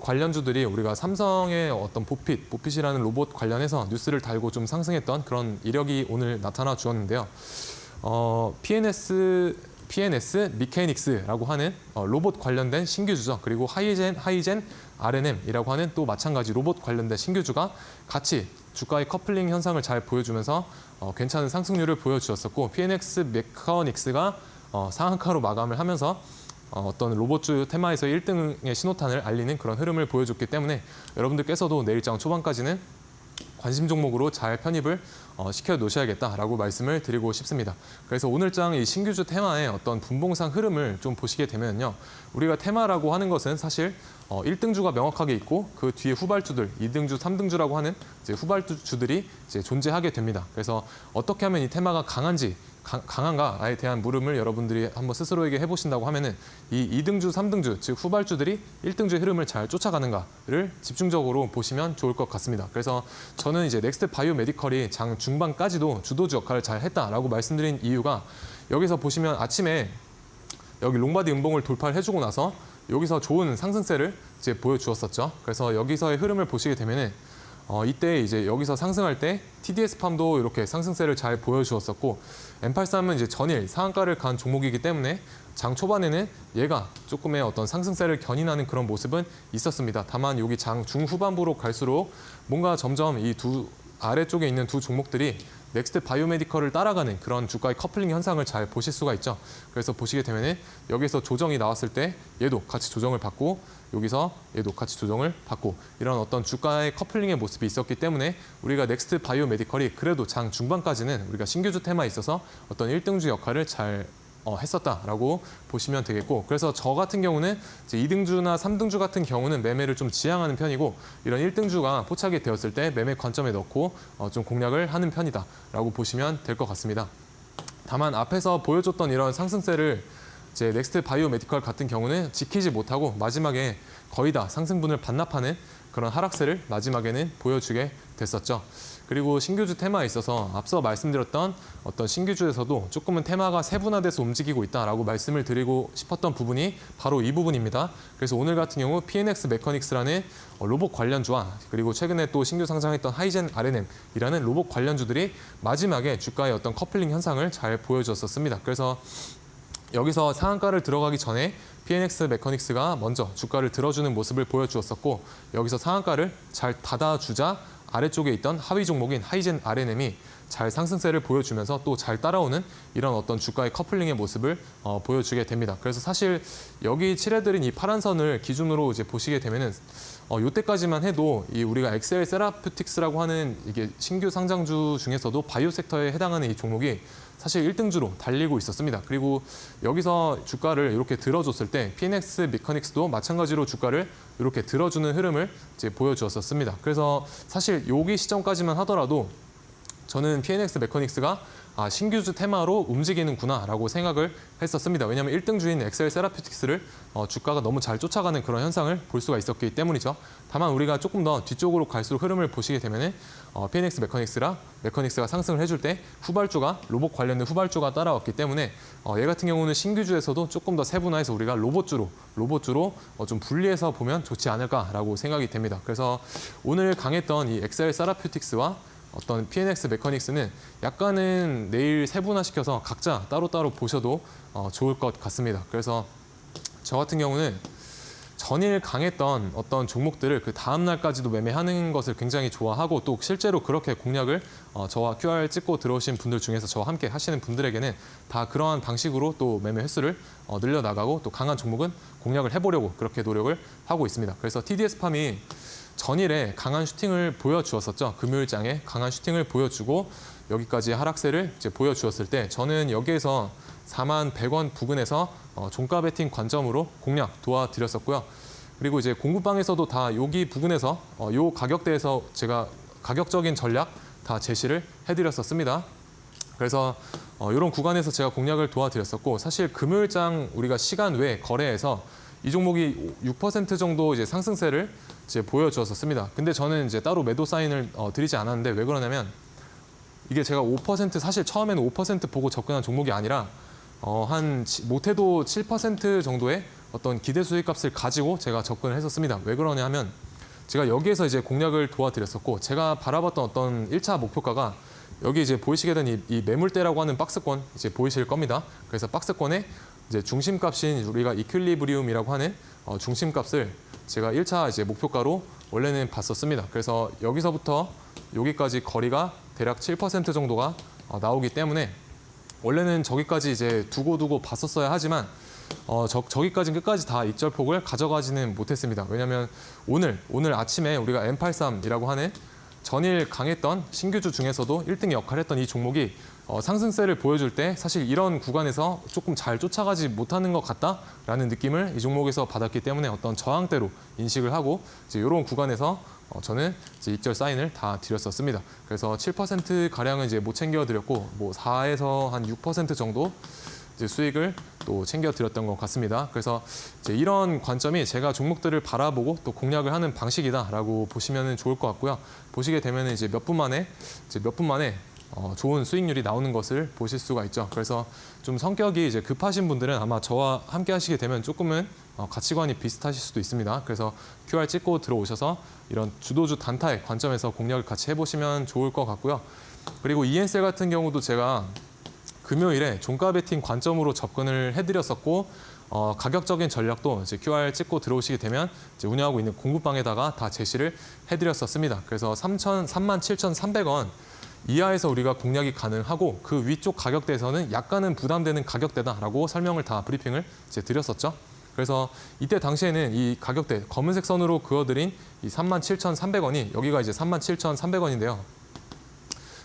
관련주들이 우리가 삼성의 어떤 보핏이라는 로봇 관련해서 뉴스를 달고 좀 상승했던 그런 이력이 오늘 나타나 주었는데요. PNS 미케닉스라고 하는 로봇 관련된 신규주죠. 그리고 하이젠 RNM이라고 하는 또 마찬가지 로봇 관련된 신규주가 같이 주가의 커플링 현상을 잘 보여주면서 괜찮은 상승률을 보여주었었고 PNX 메커닉스가 상한가로 마감을 하면서 어떤 로봇주 테마에서 1등의 신호탄을 알리는 그런 흐름을 보여줬기 때문에 여러분들께서도 내일장 초반까지는 관심 종목으로 잘 편입을 시켜 놓으셔야겠다라고 말씀을 드리고 싶습니다. 그래서 오늘장 이 신규주 테마의 어떤 분봉상 흐름을 좀 보시게 되면요. 우리가 테마라고 하는 것은 사실 1등주가 명확하게 있고 그 뒤에 후발주들, 2등주, 3등주라고 하는 이제 후발주들이 이제 존재하게 됩니다. 그래서 어떻게 하면 이 테마가 강한가에 대한 물음을 여러분들이 한번 스스로에게 해보신다고 하면은 이 2등주, 3등주, 즉 후발주들이 1등주의 흐름을 잘 쫓아가는가를 집중적으로 보시면 좋을 것 같습니다. 그래서 저는 이제 넥스트 바이오 메디컬이 장 중반까지도 주도주 역할을 잘 했다라고 말씀드린 이유가 여기서 보시면 아침에 여기 롱바디 음봉을 돌파를 해주고 나서 여기서 좋은 상승세를 이제 보여주었었죠. 그래서 여기서의 흐름을 보시게 되면은 이때 이제 여기서 상승할 때 TDS팜도 이렇게 상승세를 잘 보여주었었고 M83은 이제 전일 상한가를 간 종목이기 때문에 장 초반에는 얘가 조금의 어떤 상승세를 견인하는 그런 모습은 있었습니다. 다만 여기 장 중후반부로 갈수록 뭔가 점점 이 두 아래쪽에 있는 두 종목들이 넥스트 바이오메디컬을 따라가는 그런 주가의 커플링 현상을 잘 보실 수가 있죠. 그래서 보시게 되면은 여기서 조정이 나왔을 때 얘도 같이 조정을 받고 여기서 얘도 같이 조정을 받고 이런 어떤 주가의 커플링의 모습이 있었기 때문에 우리가 넥스트 바이오메디컬이 그래도 장 중반까지는 우리가 신규주 테마에 있어서 어떤 1등주 역할을 잘 했었다라고 보시면 되겠고 그래서 저 같은 경우는 이제 2등주나 3등주 같은 경우는 매매를 좀 지향하는 편이고 이런 1등주가 포착이 되었을 때 매매 관점에 넣고 좀 공략을 하는 편이다라고 보시면 될 것 같습니다. 다만 앞에서 보여줬던 이런 상승세를 이제 넥스트 바이오 메디컬 같은 경우는 지키지 못하고 마지막에 거의 다 상승분을 반납하는 그런 하락세를 마지막에는 보여주게 됐었죠. 그리고 신규주 테마에 있어서 앞서 말씀드렸던 어떤 신규주에서도 조금은 테마가 세분화돼서 움직이고 있다라고 말씀을 드리고 싶었던 부분이 바로 이 부분입니다. 그래서 오늘 같은 경우 PNX 메커닉스라는 로봇 관련주와 그리고 최근에 또 신규 상장했던 하이젠 RNM이라는 로봇 관련주들이 마지막에 주가의 어떤 커플링 현상을 잘 보여줬었습니다. 그래서 여기서 상한가를 들어가기 전에 PNX 메커닉스가 먼저 주가를 들어주는 모습을 보여주었었고 여기서 상한가를 잘 닫아주자 아래쪽에 있던 하위 종목인 하이젠 RNM이 잘 상승세를 보여주면서 또 잘 따라오는 이런 어떤 주가의 커플링의 모습을 보여주게 됩니다. 그래서 사실 여기 칠해드린 이 파란 선을 기준으로 이제 보시게 되면은 이때까지만 해도 이 우리가 엑셀 세라퓨틱스라고 하는 이게 신규 상장주 중에서도 바이오 섹터에 해당하는 이 종목이 사실 1등주로 달리고 있었습니다. 그리고 여기서 주가를 이렇게 들어줬을 때 PNX 메커닉스도 마찬가지로 주가를 이렇게 들어주는 흐름을 이제 보여주었었습니다. 그래서 사실 여기 시점까지만 하더라도 저는 PNX 메커닉스가 신규주 테마로 움직이는구나라고 생각을 했었습니다. 왜냐하면 1등주인 엑셀 세라퓨틱스를 주가가 너무 잘 쫓아가는 그런 현상을 볼 수가 있었기 때문이죠. 다만 우리가 조금 더 뒤쪽으로 갈수록 흐름을 보시게 되면은 PNX 메커닉스가 상승을 해줄 때 후발주가 로봇 관련된 후발주가 따라왔기 때문에 얘 같은 경우는 신규주에서도 조금 더 세분화해서 우리가 로봇주로 좀 분리해서 보면 좋지 않을까라고 생각이 됩니다. 그래서 오늘 강했던 이 엑셀 세라퓨틱스와 어떤 PNX 메커닉스는 약간은 내일 세분화시켜서 각자 따로따로 보셔도 좋을 것 같습니다. 그래서 저 같은 경우는 전일 강했던 어떤 종목들을 그 다음 날까지도 매매하는 것을 굉장히 좋아하고 또 실제로 그렇게 공략을 저와 QR 찍고 들어오신 분들 중에서 저와 함께 하시는 분들에게는 다 그러한 방식으로 또 매매 횟수를 늘려나가고 또 강한 종목은 공략을 해보려고 그렇게 노력을 하고 있습니다. 그래서 TDS팜이 전일에 강한 슈팅을 보여주었었죠. 금요일장에 강한 슈팅을 보여주고 여기까지 하락세를 이제 보여주었을 때 저는 여기에서 41,100원 부근에서 종가 베팅 관점으로 공략 도와드렸었고요. 그리고 이제 공부방에서도 다 여기 부근에서 요 가격대에서 제가 가격적인 전략 다 제시를 해드렸었습니다. 그래서 이런 구간에서 제가 공략을 도와드렸었고 사실 금요일장 우리가 시간 외 거래에서 이 종목이 6% 정도 이제 상승세를 이제 보여주었습니다. 근데 저는 이제 따로 매도 사인을 드리지 않았는데 왜 그러냐면 이게 제가 5% 사실 처음에는 5% 보고 접근한 종목이 아니라 못해도 7% 정도의 어떤 기대 수익값을 가지고 제가 접근을 했었습니다. 왜 그러냐 하면 제가 여기에서 이제 공략을 도와드렸었고 제가 바라봤던 어떤 1차 목표가가 여기 이제 보이시게 된 이 매물대라고 하는 박스권 이제 보이실 겁니다. 그래서 박스권의 이제 중심값인 우리가 이퀄리브리움이라고 하는 중심값을 제가 1차 이제 목표가로 원래는 봤었습니다. 그래서 여기서부터 여기까지 거리가 대략 7% 정도가 나오기 때문에 원래는 저기까지 이제 두고 봤었어야 하지만 저기까지 끝까지 다 익절폭을 가져가지는 못했습니다. 왜냐하면 오늘 아침에 우리가 M83이라고 하는 전일 강했던 신규주 중에서도 1등 역할을 했던 이 종목이 상승세를 보여줄 때 사실 이런 구간에서 조금 잘 쫓아가지 못하는 것 같다라는 느낌을 이 종목에서 받았기 때문에 어떤 저항대로 인식을 하고 이제 이런 구간에서 저는 이제 익절 사인을 다 드렸었습니다. 그래서 7% 가량은 이제 못 챙겨드렸고 뭐 4에서 한 6% 정도 이제 수익을 또 챙겨드렸던 것 같습니다. 그래서 이제 이런 관점이 제가 종목들을 바라보고 또 공략을 하는 방식이다라고 보시면 좋을 것 같고요. 보시게 되면 이제 몇 분 만에 좋은 수익률이 나오는 것을 보실 수가 있죠. 그래서 좀 성격이 이제 급하신 분들은 아마 저와 함께 하시게 되면 조금은 가치관이 비슷하실 수도 있습니다. 그래서 QR 찍고 들어오셔서 이런 주도주 단타의 관점에서 공략을 같이 해보시면 좋을 것 같고요. 그리고 ENCL 같은 경우도 제가 금요일에 종가 베팅 관점으로 접근을 해드렸었고 가격적인 전략도 이제 QR 찍고 들어오시게 되면 이제 운영하고 있는 공부방에다가 다 제시를 해드렸었습니다. 그래서 37,300원 이하에서 우리가 공략이 가능하고 그 위쪽 가격대에서는 약간은 부담되는 가격대다라고 설명을 다 브리핑을 이제 드렸었죠. 그래서 이때 당시에는 이 가격대 검은색 선으로 그어드린 이 37,300원이 여기가 이제 37,300원인데요.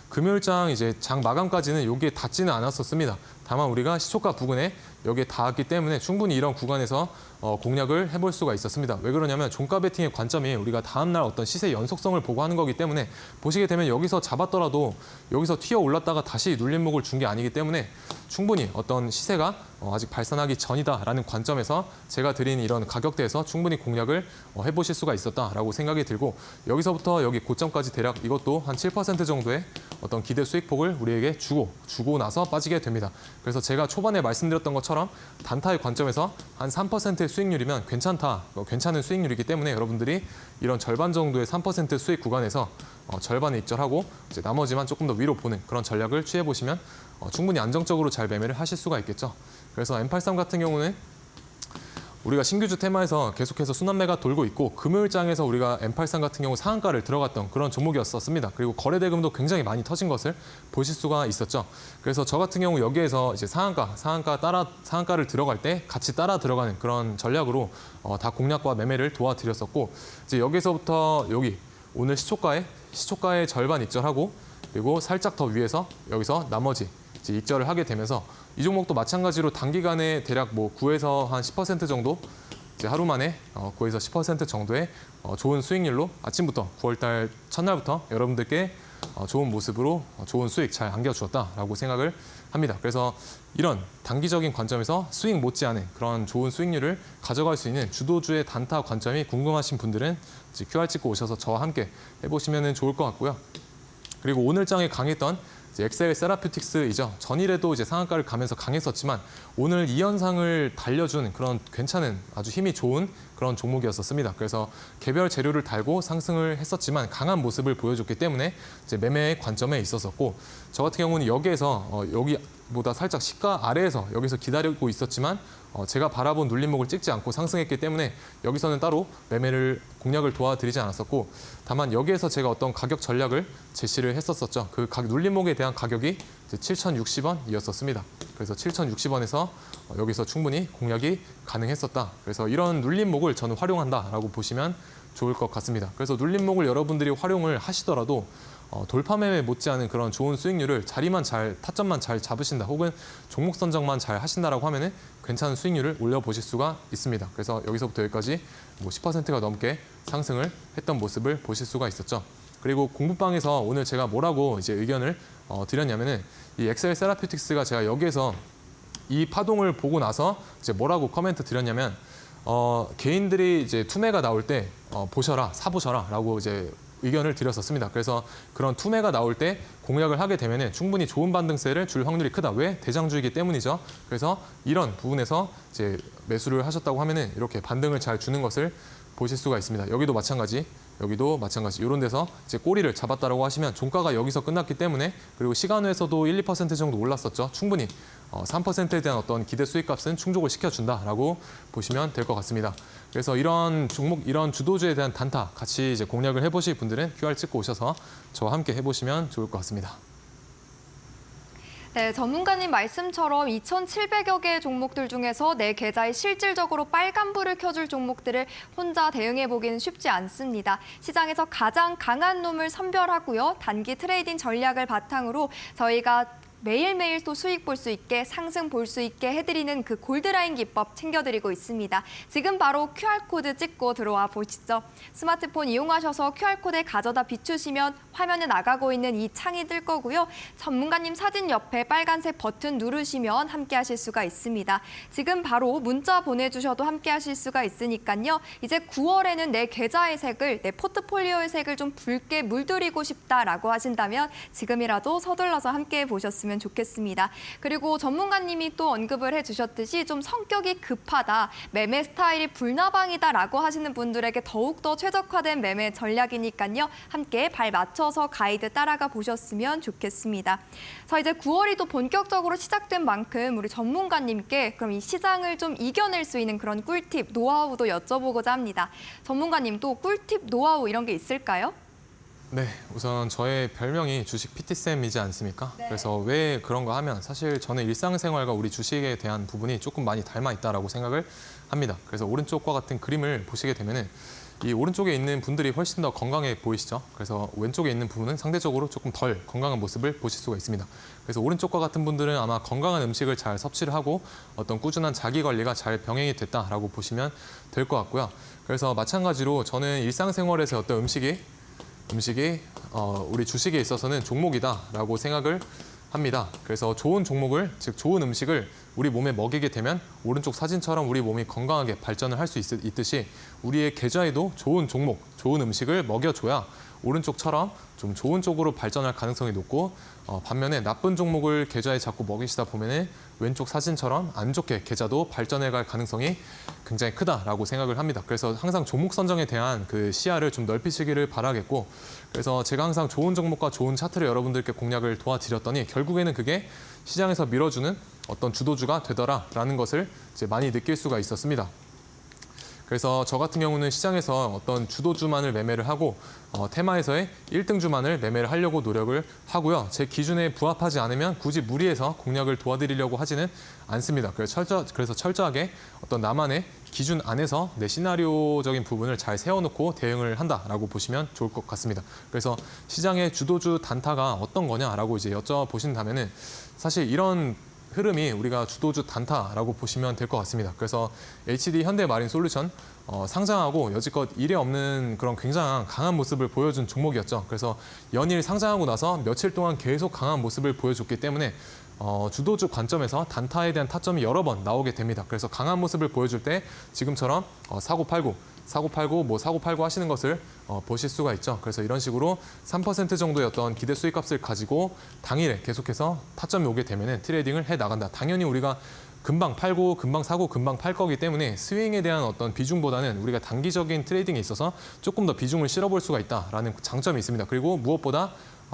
금요일장 이제 장 마감까지는 여기에 닿지는 않았었습니다. 다만 우리가 시초가 부근에 여기에 닿았기 때문에 충분히 이런 구간에서 공략을 해볼 수가 있었습니다. 왜 그러냐면 종가 베팅의 관점이 우리가 다음날 어떤 시세 연속성을 보고 하는 거기 때문에 보시게 되면 여기서 잡았더라도 여기서 튀어 올랐다가 다시 눌림목을 준 게 아니기 때문에 충분히 어떤 시세가 아직 발산하기 전이다라는 관점에서 제가 드린 이런 가격대에서 충분히 공략을 해보실 수가 있었다라고 생각이 들고 여기서부터 여기 고점까지 대략 이것도 한 7% 정도의 어떤 기대 수익폭을 우리에게 주고 나서 빠지게 됩니다. 그래서 제가 초반에 말씀드렸던 것처럼 단타의 관점에서 한 3%의 수익률이면 괜찮은 수익률이기 때문에 여러분들이 이런 절반 정도의 3% 수익 구간에서 절반을 익절하고 이제 나머지만 조금 더 위로 보는 그런 전략을 취해보시면 충분히 안정적으로 잘 매매를 하실 수가 있겠죠. 그래서 M83 같은 경우는 우리가 신규주 테마에서 계속해서 순환매가 돌고 있고 금요일장에서 우리가 M83 같은 경우 상한가를 들어갔던 그런 종목이었었습니다. 그리고 거래대금도 굉장히 많이 터진 것을 보실 수가 있었죠. 그래서 저 같은 경우 여기에서 이제 상한가를 들어갈 때 같이 따라 들어가는 그런 전략으로 다 공략과 매매를 도와드렸었고 이제 여기서부터 여기 오늘 시초가의 절반 익절하고 그리고 살짝 더 위에서 여기서 나머지 이제 익절을 하게 되면서 이 종목도 마찬가지로 단기간에 대략 뭐 9에서 한 10% 정도 이제 하루 만에 9에서 10% 정도의 좋은 수익률로 아침부터 9월달 첫날부터 여러분들께 좋은 모습으로 좋은 수익 잘 안겨주었다라고 생각을 합니다. 그래서 이런 단기적인 관점에서 수익 못지않은 그런 좋은 수익률을 가져갈 수 있는 주도주의 단타 관점이 궁금하신 분들은 이제 QR 찍고 오셔서 저와 함께 해보시면 좋을 것 같고요. 그리고 오늘 장에 강했던 엑셀 세라퓨틱스이죠. 전일에도 이제 상한가를 가면서 강했었지만 오늘 이 현상을 달려준 그런 괜찮은 아주 힘이 좋은 그런 종목이었었습니다. 그래서 개별 재료를 달고 상승을 했었지만 강한 모습을 보여줬기 때문에 이제 매매의 관점에 있었었고 저 같은 경우는 여기에서 여기보다 살짝 시가 아래에서 여기서 기다리고 있었지만 제가 바라본 눌림목을 찍지 않고 상승했기 때문에 여기서는 따로 매매를 공략을 도와드리지 않았었고 다만 여기에서 제가 어떤 가격 전략을 제시를 했었었죠. 그 눌림목에 대한 가격이 7,060원이었었습니다. 그래서 7,060원에서 여기서 충분히 공략이 가능했었다. 그래서 이런 눌림목을 저는 활용한다라고 보시면 좋을 것 같습니다. 그래서 눌림목을 여러분들이 활용을 하시더라도 돌파 매매 못지않은 그런 좋은 수익률을 타점만 잘 잡으신다 혹은 종목 선정만 잘 하신다라고 하면은 괜찮은 수익률을 올려보실 수가 있습니다. 그래서 여기서부터 여기까지 뭐 10%가 넘게 상승을 했던 모습을 보실 수가 있었죠. 그리고 공부방에서 오늘 제가 뭐라고 이제 의견을 드렸냐면은 이 엑셀 세라퓨틱스가 제가 여기에서 이 파동을 보고 나서 이제 뭐라고 코멘트 드렸냐면 개인들이 이제 투매가 나올 때 보셔라, 사보셔라라고 이제 의견을 드렸었습니다. 그래서 그런 투매가 나올 때 공략을 하게 되면은 충분히 좋은 반등세를 줄 확률이 크다. 왜? 대장주이기 때문이죠. 그래서 이런 부분에서 이제 매수를 하셨다고 하면은 이렇게 반등을 잘 주는 것을 보실 수가 있습니다. 여기도 마찬가지. 이런 데서 이제 꼬리를 잡았다라고 하시면 종가가 여기서 끝났기 때문에 그리고 시간외에서도 1, 2% 정도 올랐었죠. 충분히 3%에 대한 어떤 기대 수익값은 충족을 시켜준다라고 보시면 될 것 같습니다. 그래서 이런 종목, 이런 주도주에 대한 단타 같이 이제 공략을 해보실 분들은 QR 찍고 오셔서 저와 함께 해보시면 좋을 것 같습니다. 네, 전문가님 말씀처럼 2,700여 개의 종목들 중에서 내 계좌에 실질적으로 빨간불을 켜줄 종목들을 혼자 대응해보기는 쉽지 않습니다. 시장에서 가장 강한 놈을 선별하고요. 단기 트레이딩 전략을 바탕으로 저희가 매일매일 또 수익 볼 수 있게 상승 볼 수 있게 해드리는 그 골드라인 기법 챙겨드리고 있습니다. 지금 바로 QR코드 찍고 들어와 보시죠. 스마트폰 이용하셔서 QR코드에 가져다 비추시면 화면에 나가고 있는 이 창이 뜰 거고요. 전문가님 사진 옆에 빨간색 버튼 누르시면 함께 하실 수가 있습니다. 지금 바로 문자 보내주셔도 함께 하실 수가 있으니까요. 이제 9월에는 내 계좌의 색을, 내 포트폴리오의 색을 좀 붉게 물들이고 싶다라고 하신다면 지금이라도 서둘러서 함께 보셨으면 좋겠습니다. 그리고 전문가님이 또 언급을 해주셨듯이 좀 성격이 급하다, 매매 스타일이 불나방이다라고 하시는 분들에게 더욱더 최적화된 매매 전략이니까요. 함께 발 맞춰서 가이드 따라가 보셨으면 좋겠습니다. 자, 이제 9월이 또 본격적으로 시작된 만큼 우리 전문가님께 그럼 이 시장을 좀 이겨낼 수 있는 그런 꿀팁, 노하우도 여쭤보고자 합니다. 전문가님 또 꿀팁, 노하우 이런 게 있을까요? 네, 우선 저의 별명이 주식 PT쌤이지 않습니까? 네. 그래서 왜 그런가 하면 사실 저는 일상생활과 우리 주식에 대한 부분이 조금 많이 닮아 있다라고 생각을 합니다. 그래서 오른쪽과 같은 그림을 보시게 되면은 이 오른쪽에 있는 분들이 훨씬 더 건강해 보이시죠? 그래서 왼쪽에 있는 부분은 상대적으로 조금 덜 건강한 모습을 보실 수가 있습니다. 그래서 오른쪽과 같은 분들은 아마 건강한 음식을 잘 섭취를 하고 어떤 꾸준한 자기 관리가 잘 병행이 됐다라고 보시면 될 것 같고요. 그래서 마찬가지로 저는 일상생활에서 어떤 음식이 우리 주식에 있어서는 종목이다라고 생각을 합니다. 그래서 좋은 종목을, 즉 좋은 음식을 우리 몸에 먹이게 되면 오른쪽 사진처럼 우리 몸이 건강하게 발전을 할 수 있듯이 우리의 계좌에도 좋은 종목, 좋은 음식을 먹여줘야 오른쪽처럼 좀 좋은 쪽으로 발전할 가능성이 높고 반면에 나쁜 종목을 계좌에 자꾸 먹이시다 보면은 왼쪽 사진처럼 안 좋게 계좌도 발전해갈 가능성이 굉장히 크다라고 생각을 합니다. 그래서 항상 종목 선정에 대한 그 시야를 좀 넓히시기를 바라겠고, 그래서 제가 항상 좋은 종목과 좋은 차트를 여러분들께 공략을 도와드렸더니 결국에는 그게 시장에서 밀어주는 어떤 주도주가 되더라라는 것을 이제 많이 느낄 수가 있었습니다. 그래서 저 같은 경우는 시장에서 어떤 주도주만을 매매를 하고 테마에서의 1등주만을 매매를 하려고 노력을 하고요. 제 기준에 부합하지 않으면 굳이 무리해서 공략을 도와드리려고 하지는 않습니다. 그래서 철저하게 어떤 나만의 기준 안에서 내 시나리오적인 부분을 잘 세워놓고 대응을 한다라고 보시면 좋을 것 같습니다. 그래서 시장의 주도주 단타가 어떤 거냐라고 이제 여쭤보신다면은 사실 이런 흐름이 우리가 주도주 단타라고 보시면 될 것 같습니다. 그래서 HD 현대마린솔루션 상장하고 여지껏 이례 없는 그런 굉장한 강한 모습을 보여준 종목이었죠. 그래서 연일 상장하고 나서 며칠 동안 계속 강한 모습을 보여줬기 때문에 주도주 관점에서 단타에 대한 타점이 여러 번 나오게 됩니다. 그래서 강한 모습을 보여줄 때 지금처럼 사고 팔고 하시는 것을 보실 수가 있죠. 그래서 이런 식으로 3% 정도의 어떤 기대 수익값을 가지고 당일에 계속해서 타점이 오게 되면 트레이딩을 해 나간다. 당연히 우리가 금방 팔고 금방 사고 금방 팔 거기 때문에 스윙에 대한 어떤 비중보다는 우리가 단기적인 트레이딩에 있어서 조금 더 비중을 실어볼 수가 있다라는 장점이 있습니다. 그리고 무엇보다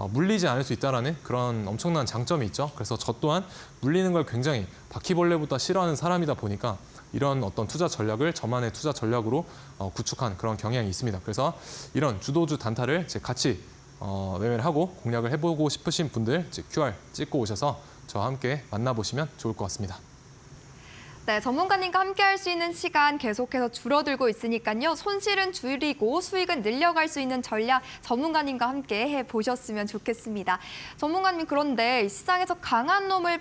물리지 않을 수 있다는 그런 엄청난 장점이 있죠. 그래서 저 또한 물리는 걸 굉장히 바퀴벌레보다 싫어하는 사람이다 보니까 이런 어떤 투자 전략을 저만의 투자 전략으로 구축한 그런 경향이 있습니다. 그래서 이런 주도주 단타를 같이 매매를 하고 공략을 해보고 싶으신 분들 QR 찍고 오셔서 저와 함께 만나보시면 좋을 것 같습니다. 네, 전문가님과 함께 할 수 있는 시간 계속해서 줄어들고 있으니까요. 손실은 줄이고 수익은 늘려갈 수 있는 전략 전문가님과 함께 해보셨으면 좋겠습니다. 전문가님, 그런데 시장에서 강한 놈을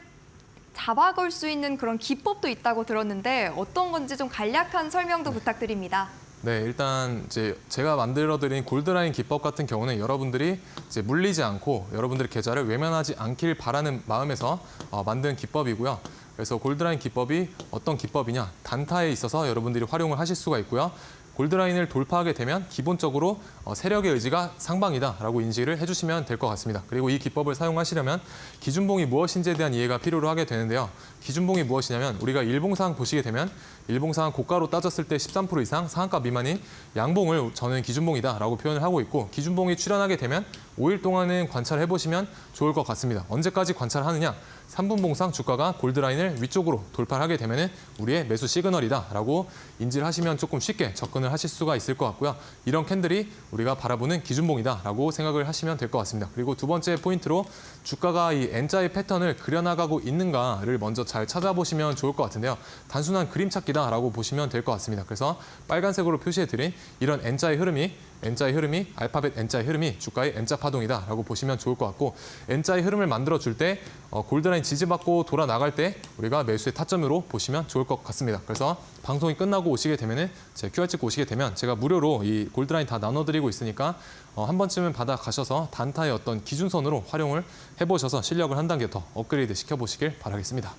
잡아볼 수 있는 그런 기법도 있다고 들었는데 어떤 건지 좀 간략한 설명도 부탁드립니다. 네, 일단 이제 제가 만들어드린 골드라인 기법 같은 경우는 여러분들이 이제 물리지 않고 여러분들의 계좌를 외면하지 않길 바라는 마음에서 만든 기법이고요. 그래서 골드라인 기법이 어떤 기법이냐, 단타에 있어서 여러분들이 활용을 하실 수가 있고요. 골드라인을 돌파하게 되면 기본적으로 세력의 의지가 상방이다라고 인지를 해주시면 될 것 같습니다. 그리고 이 기법을 사용하시려면 기준봉이 무엇인지에 대한 이해가 필요로 하게 되는데요. 기준봉이 무엇이냐면 우리가 일봉상 보시게 되면 일봉상 고가로 따졌을 때 13% 이상 상한가 미만인 양봉을 저는 기준봉이다라고 표현을 하고 있고, 기준봉이 출현하게 되면 5일 동안은 관찰해 보시면 좋을 것 같습니다. 언제까지 관찰하느냐? 3분봉상 주가가 골드라인을 위쪽으로 돌파를 하게 되면 우리의 매수 시그널이다라고 인지를 하시면 조금 쉽게 접근을 하실 수가 있을 것 같고요. 이런 캔들이 우리가 바라보는 기준봉이다라고 생각을 하시면 될 것 같습니다. 그리고 두 번째 포인트로 주가가 이 N자의 패턴을 그려나가고 있는가를 먼저 잘 찾아보시면 좋을 것 같은데요. 단순한 그림 찾기다라고 보시면 될 것 같습니다. 그래서 빨간색으로 표시해드린 이런 N자의 흐름이 알파벳 N자의 흐름이 주가의 N자 파동이다라고 보시면 좋을 것 같고, N자의 흐름을 만들어줄 때 골드라인 지지받고 돌아 나갈 때 우리가 매수의 타점으로 보시면 좋을 것 같습니다. 그래서 방송이 끝나고 오시게 되면은 제 QR 찍고 오시게 되면 제가 무료로 이 골드라인 다 나눠드리고 있으니까 한 번쯤은 받아 가셔서 단타의 어떤 기준선으로 활용을 해보셔서 실력을 한 단계 더 업그레이드 시켜보시길 바라겠습니다.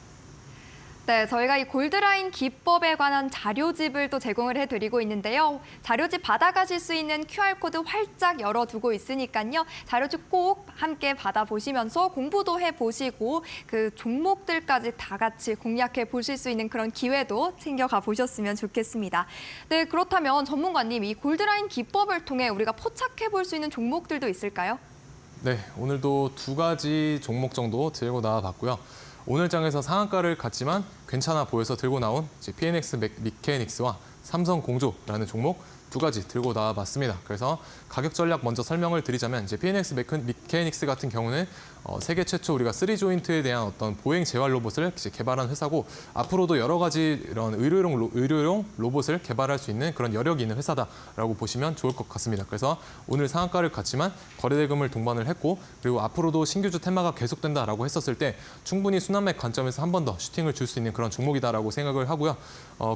네, 저희가 이 골드라인 기법에 관한 자료집을 또 제공을 해드리고 있는데요. 자료집 받아가실 수 있는 QR코드 활짝 열어두고 있으니까요. 자료집 꼭 함께 받아보시면서 공부도 해보시고 그 종목들까지 다 같이 공략해 보실 수 있는 그런 기회도 챙겨가 보셨으면 좋겠습니다. 네, 그렇다면 전문가님, 이 골드라인 기법을 통해 우리가 포착해 볼 수 있는 종목들도 있을까요? 네, 오늘도 두 가지 종목 정도 들고 나와봤고요. 오늘 장에서 상한가를 갔지만 괜찮아 보여서 들고 나온 PNX 미케닉스와 삼성공조라는 종목 두 가지 들고 나와봤습니다. 그래서 가격 전략 먼저 설명을 드리자면 이제 PNX 미케닉스 같은 경우는 세계 최초 우리가 3조인트에 대한 어떤 보행 재활 로봇을 이제 개발한 회사고, 앞으로도 여러 가지 이런 의료용 로봇을 개발할 수 있는 그런 여력이 있는 회사다라고 보시면 좋을 것 같습니다. 그래서 오늘 상한가를 갔지만 거래대금을 동반을 했고, 그리고 앞으로도 신규주 테마가 계속된다라고 했었을 때 충분히 순환맥 관점에서 한 번 더 슈팅을 줄 수 있는 그런 종목이다라고 생각을 하고요.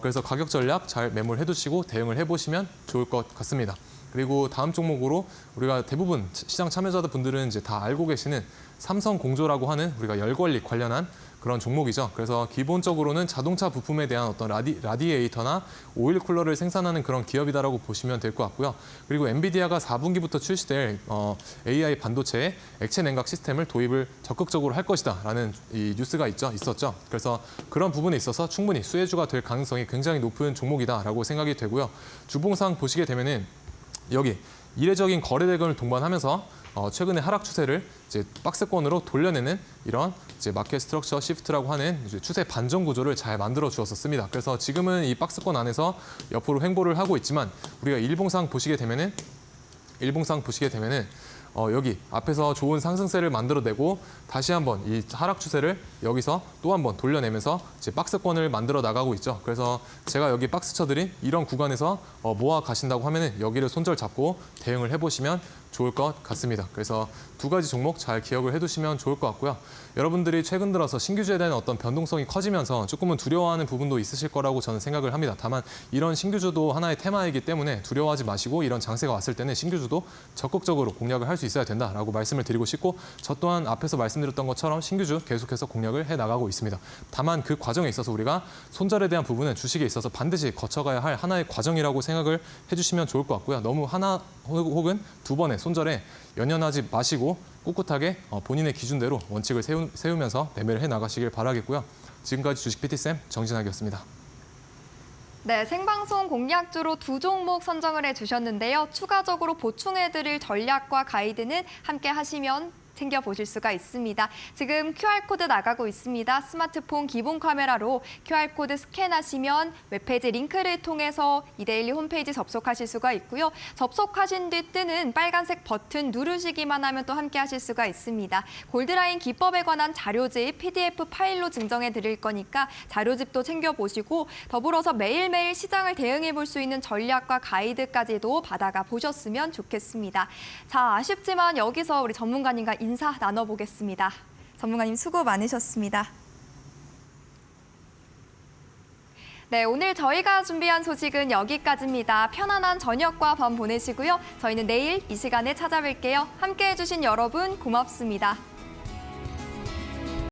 그래서 가격 전략 잘 매몰해 두시고 대응을 해보시면 좋을 것 같습니다. 그리고 다음 종목으로 우리가 대부분 시장 참여자들 분들은 이제 다 알고 계시는 삼성공조라고 하는 우리가 열관리 관련한 그런 종목이죠. 그래서 기본적으로는 자동차 부품에 대한 어떤 라디에이터나 오일 쿨러를 생산하는 그런 기업이다라고 보시면 될 것 같고요. 그리고 엔비디아가 4분기부터 출시될 AI 반도체에 액체 냉각 시스템을 도입을 적극적으로 할 것이다라는 이 뉴스가 있었죠. 그래서 그런 부분에 있어서 충분히 수혜주가 될 가능성이 굉장히 높은 종목이다라고 생각이 되고요. 주봉상 보시게 되면은 여기 이례적인 거래대금을 동반하면서 최근의 하락 추세를 이제 박스권으로 돌려내는 이런 이제 마켓 스트럭처 시프트라고 하는 이제 추세 반전 구조를 잘 만들어 주었습니다. 그래서 지금은 이 박스권 안에서 옆으로 횡보를 하고 있지만 우리가 일봉상 보시게 되면은 여기 앞에서 좋은 상승세를 만들어내고 다시 한번 이 하락 추세를 여기서 또 한번 돌려내면서 이제 박스권을 만들어 나가고 있죠. 그래서 제가 여기 박스 쳐드린 이런 구간에서 모아 가신다고 하면은 여기를 손절 잡고 대응을 해보시면 좋을 것 같습니다. 그래서 두 가지 종목 잘 기억을 해두시면 좋을 것 같고요. 여러분들이 최근 들어서 신규주에 대한 어떤 변동성이 커지면서 조금은 두려워하는 부분도 있으실 거라고 저는 생각을 합니다. 다만 이런 신규주도 하나의 테마이기 때문에 두려워하지 마시고 이런 장세가 왔을 때는 신규주도 적극적으로 공략을 할 수 있어야 된다라고 말씀을 드리고 싶고, 저 또한 앞에서 말씀드렸던 것처럼 신규주 계속해서 공략을 해나가고 있습니다. 다만 그 과정에 있어서 우리가 손절에 대한 부분은 주식에 있어서 반드시 거쳐가야 할 하나의 과정이라고 생각을 해주시면 좋을 것 같고요. 너무 하나 혹은 두 번의 손절에 연연하지 마시고 꿋꿋하게 본인의 기준대로 원칙을 세우면서 매매를 해나가시길 바라겠고요. 지금까지 주식 PT쌤 정진학이었습니다. 네, 생방송 공략주로 두 종목 선정을 해주셨는데요. 추가적으로 보충해드릴 전략과 가이드는 함께 하시면 챙겨보실 수가 있습니다. 지금 QR코드 나가고 있습니다. 스마트폰 기본 카메라로 QR코드 스캔하시면 웹페이지 링크를 통해서 이데일리 홈페이지 접속하실 수가 있고요. 접속하신 뒤 뜨는 빨간색 버튼 누르시기만 하면 또 함께 하실 수가 있습니다. 골드라인 기법에 관한 자료집 PDF 파일로 증정해 드릴 거니까 자료집도 챙겨보시고 더불어서 매일매일 시장을 대응해 볼 수 있는 전략과 가이드까지도 받아가 보셨으면 좋겠습니다. 자, 아쉽지만 여기서 우리 전문가님과 인사 나눠보겠습니다. 전문가님 수고 많으셨습니다. 네, 오늘 저희가 준비한 소식은 여기까지입니다. 편안한 저녁과 밤 보내시고요. 저희는 내일 이 시간에 찾아뵐게요. 함께해 주신 여러분 고맙습니다.